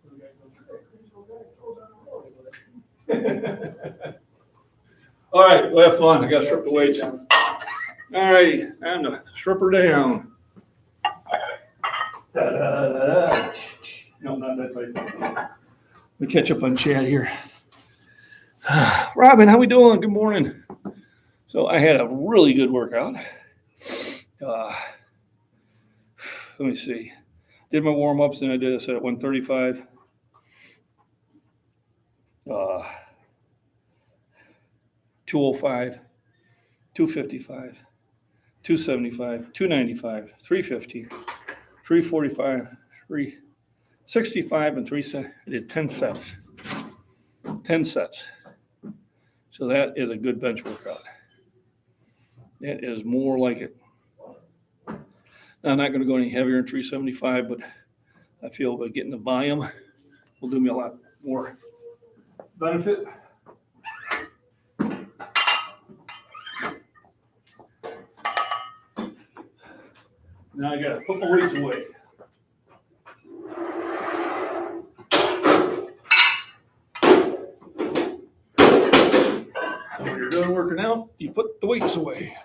The guy goes, hey, Chris, old guy, throws down the road. I go, all right, we'll have fun. I got to strip the weights. All righty, time to strip her down. Da-da-da-da. No, not that tight. Let me catch up on Chad here. Robin, how we doing? Good morning. So I had a really good workout. Let me see. Did my warm-ups and I did this at 135. 205, 255, 275, 295, 350, 345, 365, and 370. I did 10 sets. 10 sets. So that is a good bench workout. That is more like it. Now, I'm not going to go any heavier than 375, but I feel by getting the volume will do me a lot more benefit. Now I got to put my weights away. So when you're done working out, you put the weights away.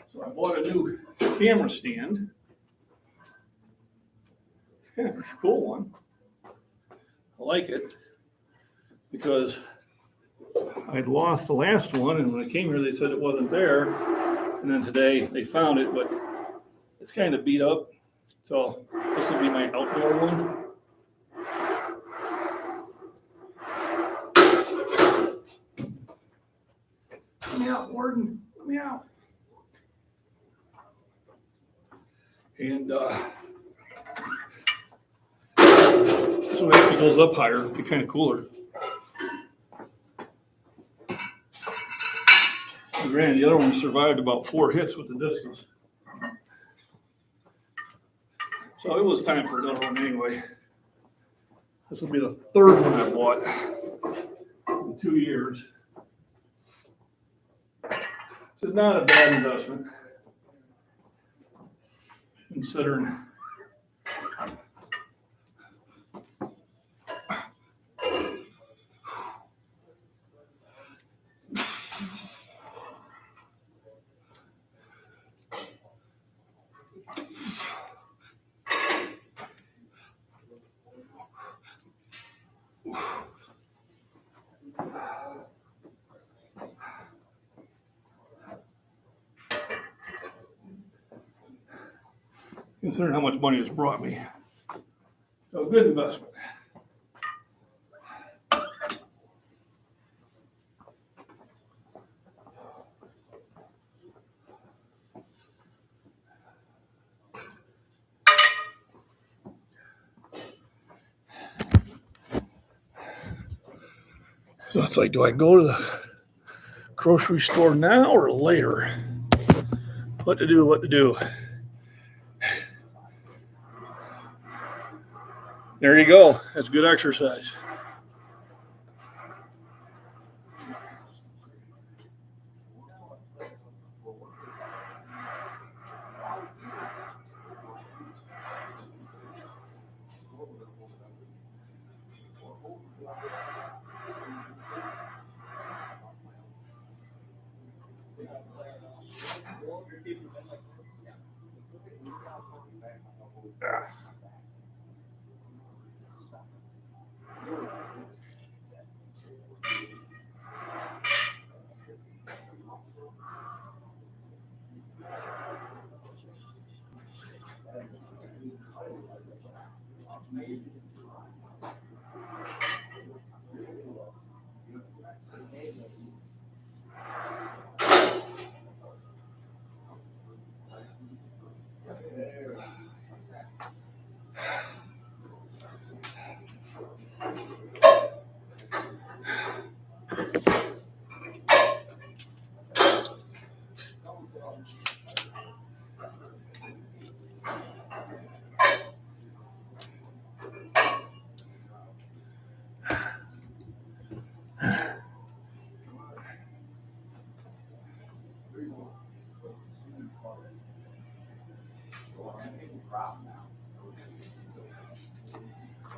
So I bought a new camera stand. Kind of a cool one. I like it because I'd lost the last one, and when I came here, they said it wasn't there. And then today they found it, but it's kind of beat up. So this will be my outdoor one. Let me out, Warden. Let me out. And so it actually goes up higher, it'd be kind of cooler. Granted, the other one survived about 4 hits with the discus. So it was time for another one anyway. This will be the 3rd one I bought in 2 years. This is not a bad investment, considering how much money it's brought me. So good investment. So it's like, do I go to the grocery store now or later? What to do, what to do. There you go. That's good exercise.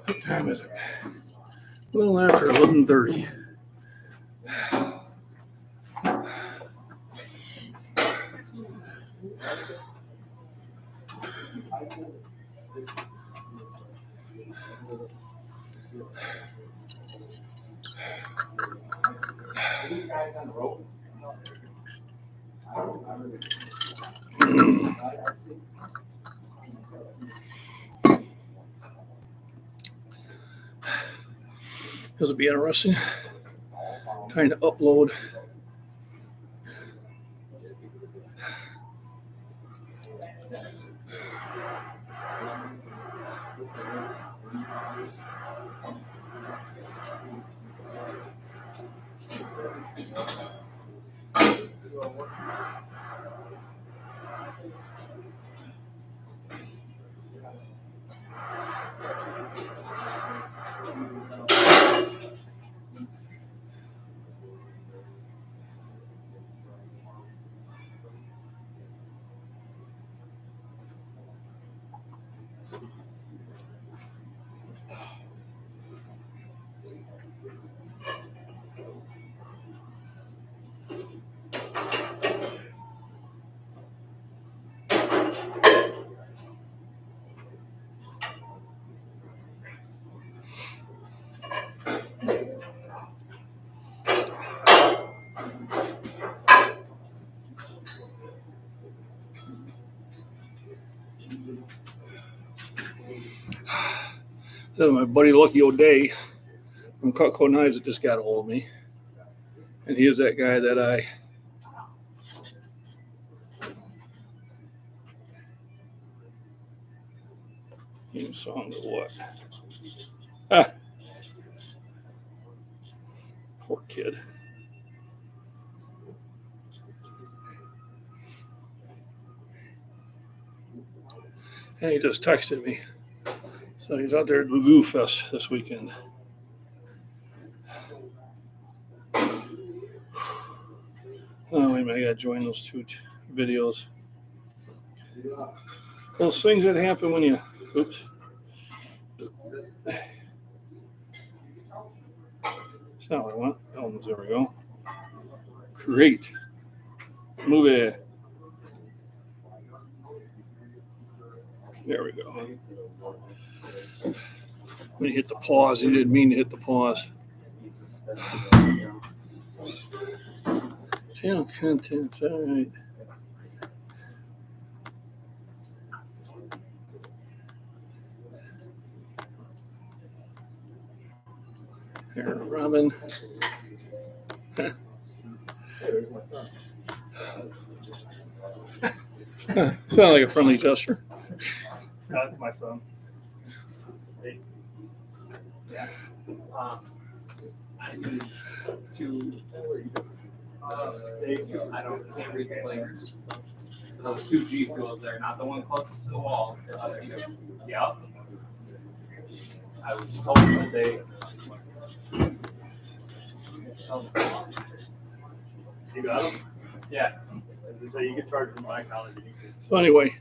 What time is it? A little after 11:30. Are you guys on the road? This will be interesting. Trying to upload. So my buddy Lucky O'Day from Cutco Knives that just got a hold of me. And he is that guy that I theme song or what? Ah, poor kid. And he just texted me. So he's out there at Magoo Fest this weekend. Oh, wait a minute, I gotta join those two videos. Those things that happen when you, oops. That's not what I want. Oh, there we go. Great. Move it. There we go. When you hit the pause, you didn't mean to hit the pause. Channel content, all right. Here, Robin. There's my son. Sound like a friendly gesture. That's my son. See? Yeah. I need to. I can't read the flavors. Those two G fuels there, not the one closest to the wall. The other two. Yep. I was hoping that they. You got them? Yeah. As I say, you can charge from my college. So anyway,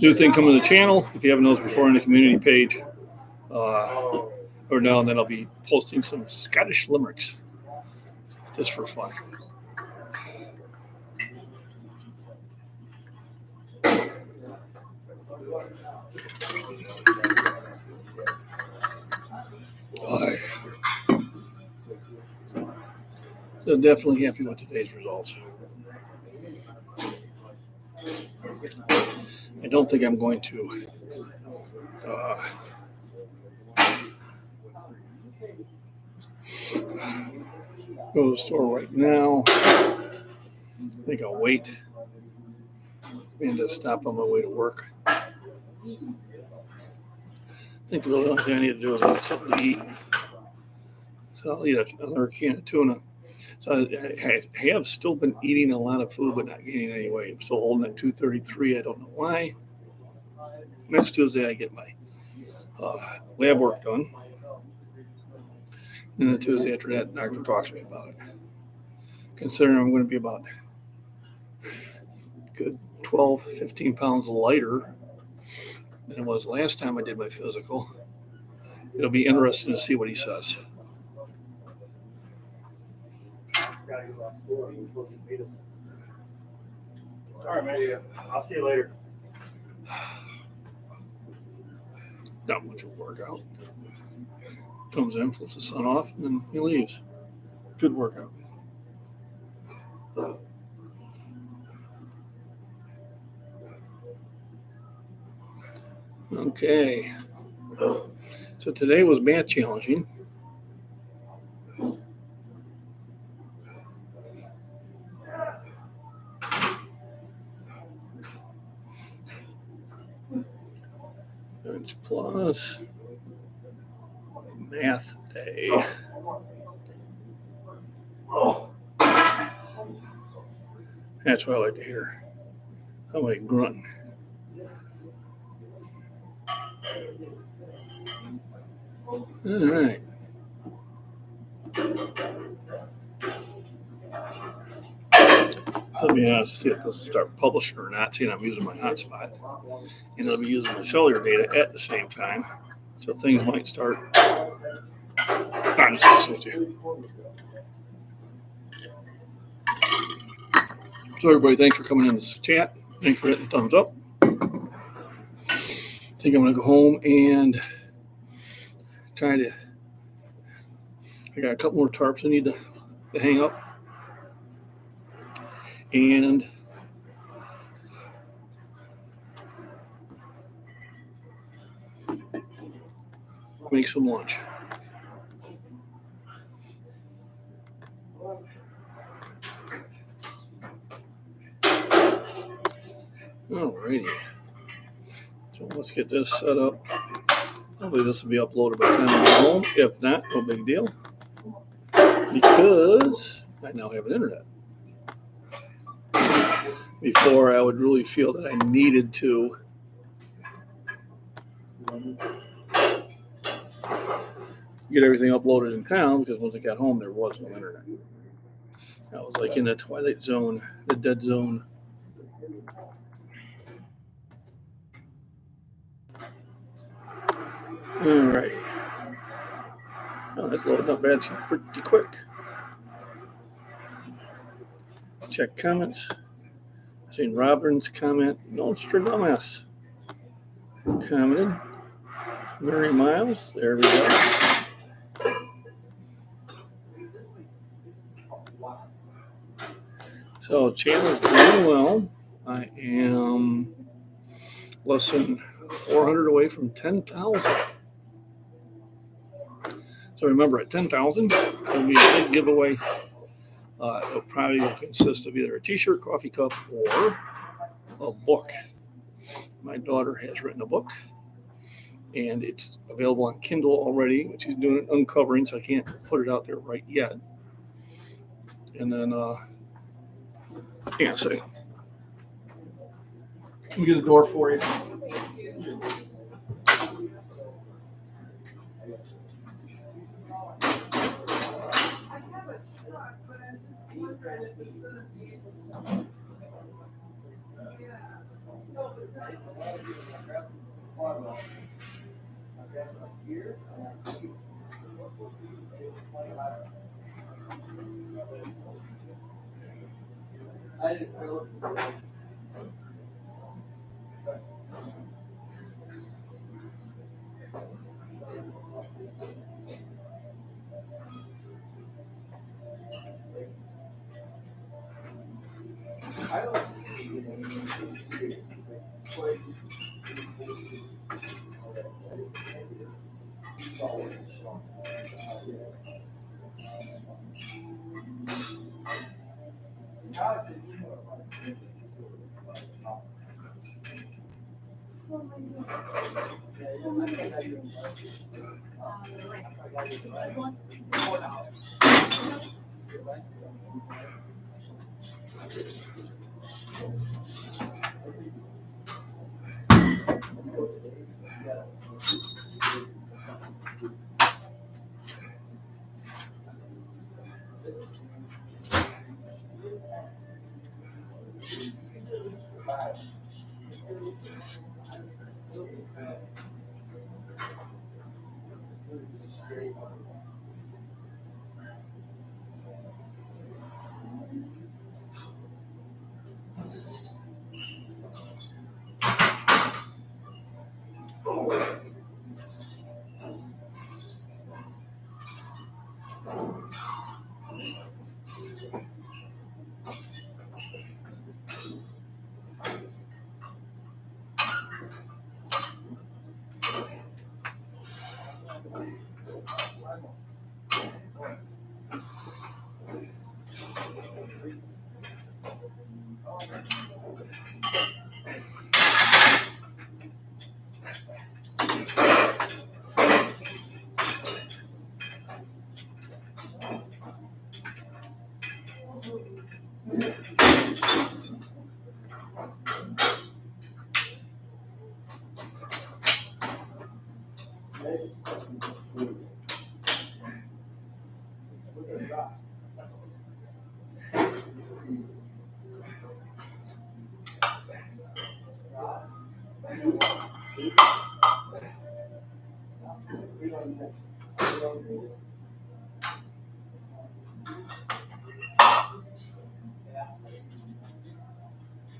new thing coming to the channel. If you haven't noticed before, on the community page, or now and then I'll be posting some Scottish limericks just for fun. So definitely happy with today's results. I don't think I'm going to go to the store right now. I think I'll wait and just stop on my way to work. I think the only thing I need to do is get something to eat. So I'll eat another can of tuna. So I have still been eating a lot of food, but not gaining any weight. I'm still holding at 233. I don't know why. Next Tuesday, I get my lab work done. And the Tuesday after that, the doctor talks to me about it. Considering I'm going to be about good 12, 15 pounds lighter than it was last time I did my physical. It'll be interesting to see what he says. All right, man. I'll see you later. Not much of a workout. Comes in, flips the sun off, and then he leaves. Good workout. Okay. So today was math challenging. It's plus math day. That's what I like to hear. How am I grunting? All right. So let me see if this will start publishing or not, seeing I'm using my hotspot. And I'll be using my cellular data at the same time. So things might start. I'm just with you. So everybody, thanks for coming in this chat. Thanks for hitting the thumbs up. I think I'm going to go home and try to. I got a couple more tarps I need to hang up. And make some lunch. Alrighty. So let's get this set up. Hopefully this will be uploaded by the time I get home. If not, no big deal. Because I now have an internet. Before I would really feel that I needed to get everything uploaded in town, because once I got home there was no internet. I was like in the twilight zone, the dead zone. Alrighty. Oh, that's loading up bad pretty quick. Check comments. Seen Robbins comment. Nostradamus commented. Mary Miles. There we go. So channel's doing well. I am less than 400 away from 10,000. So remember, at 10,000, there'll be a big giveaway. It'll probably consist of either a t-shirt, coffee cup, or a book. My daughter has written a book, and it's available on Kindle already. She's doing an uncovering, so I can't put it out there right yet. And then, so let me get the door for you. I didn't feel it.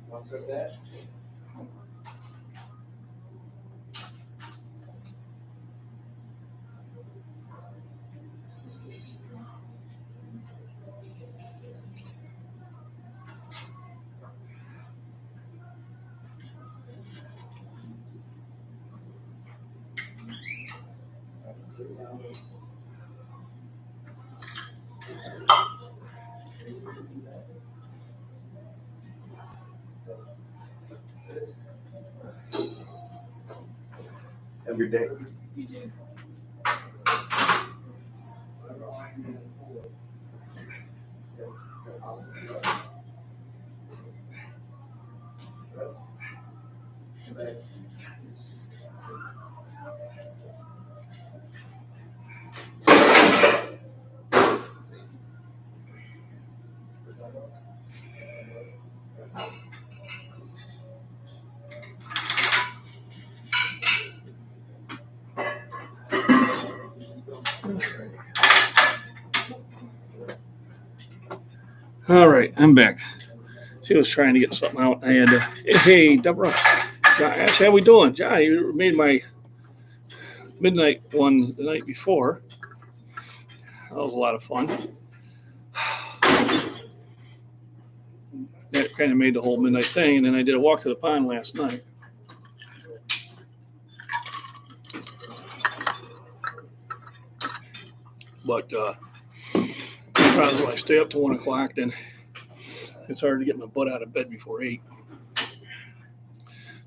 What's with that? Every day. All right, I'm back. She was trying to get something out. I had to, hey, Deborah, Josh, how we doing? John, you made my midnight one the night before. That was a lot of fun. That kind of made the whole midnight thing. And then I did a walk to the pond last night. But probably when I stay up to 1 o'clock, then it's hard to get my butt out of bed before 8.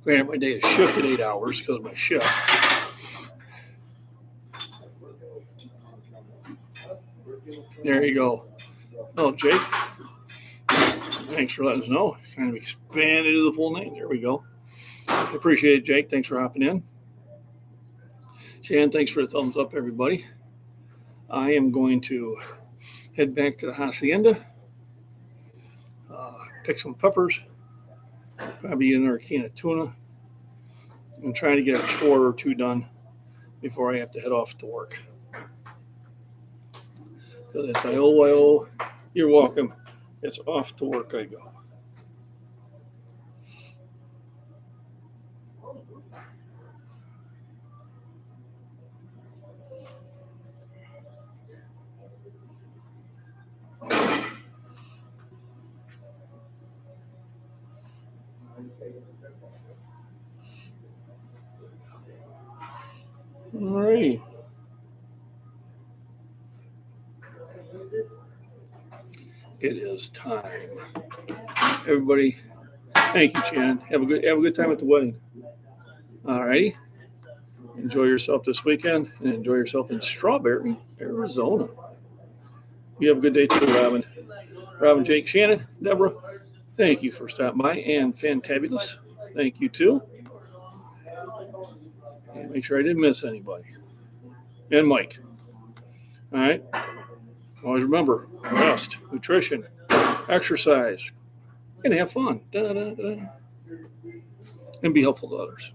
Granted, my day is shifted 8 hours because of my shift. There you go. Oh, Jake. Thanks for letting us know. Kind of expanded to the full name. There we go. Appreciate it, Jake. Thanks for hopping in. Shannon, thanks for the thumbs up, everybody. I am going to head back to the hacienda, pick some peppers, probably another can of tuna, and try to get a chore or two done before I have to head off to work. Because it's you're welcome. It's off to work I go. All right. It is time. Everybody, thank you, Shannon. Have a good time at the wedding. All righty. Enjoy yourself this weekend and enjoy yourself in Strawberry, Arizona. You have a good day too, Robin. Robin, Jake, Shannon, Deborah, thank you for stopping by. And Fantabulous, thank you too. And make sure I didn't miss anybody. And Mike. All right. Always remember, rest, nutrition, exercise, and have fun. And be helpful to others.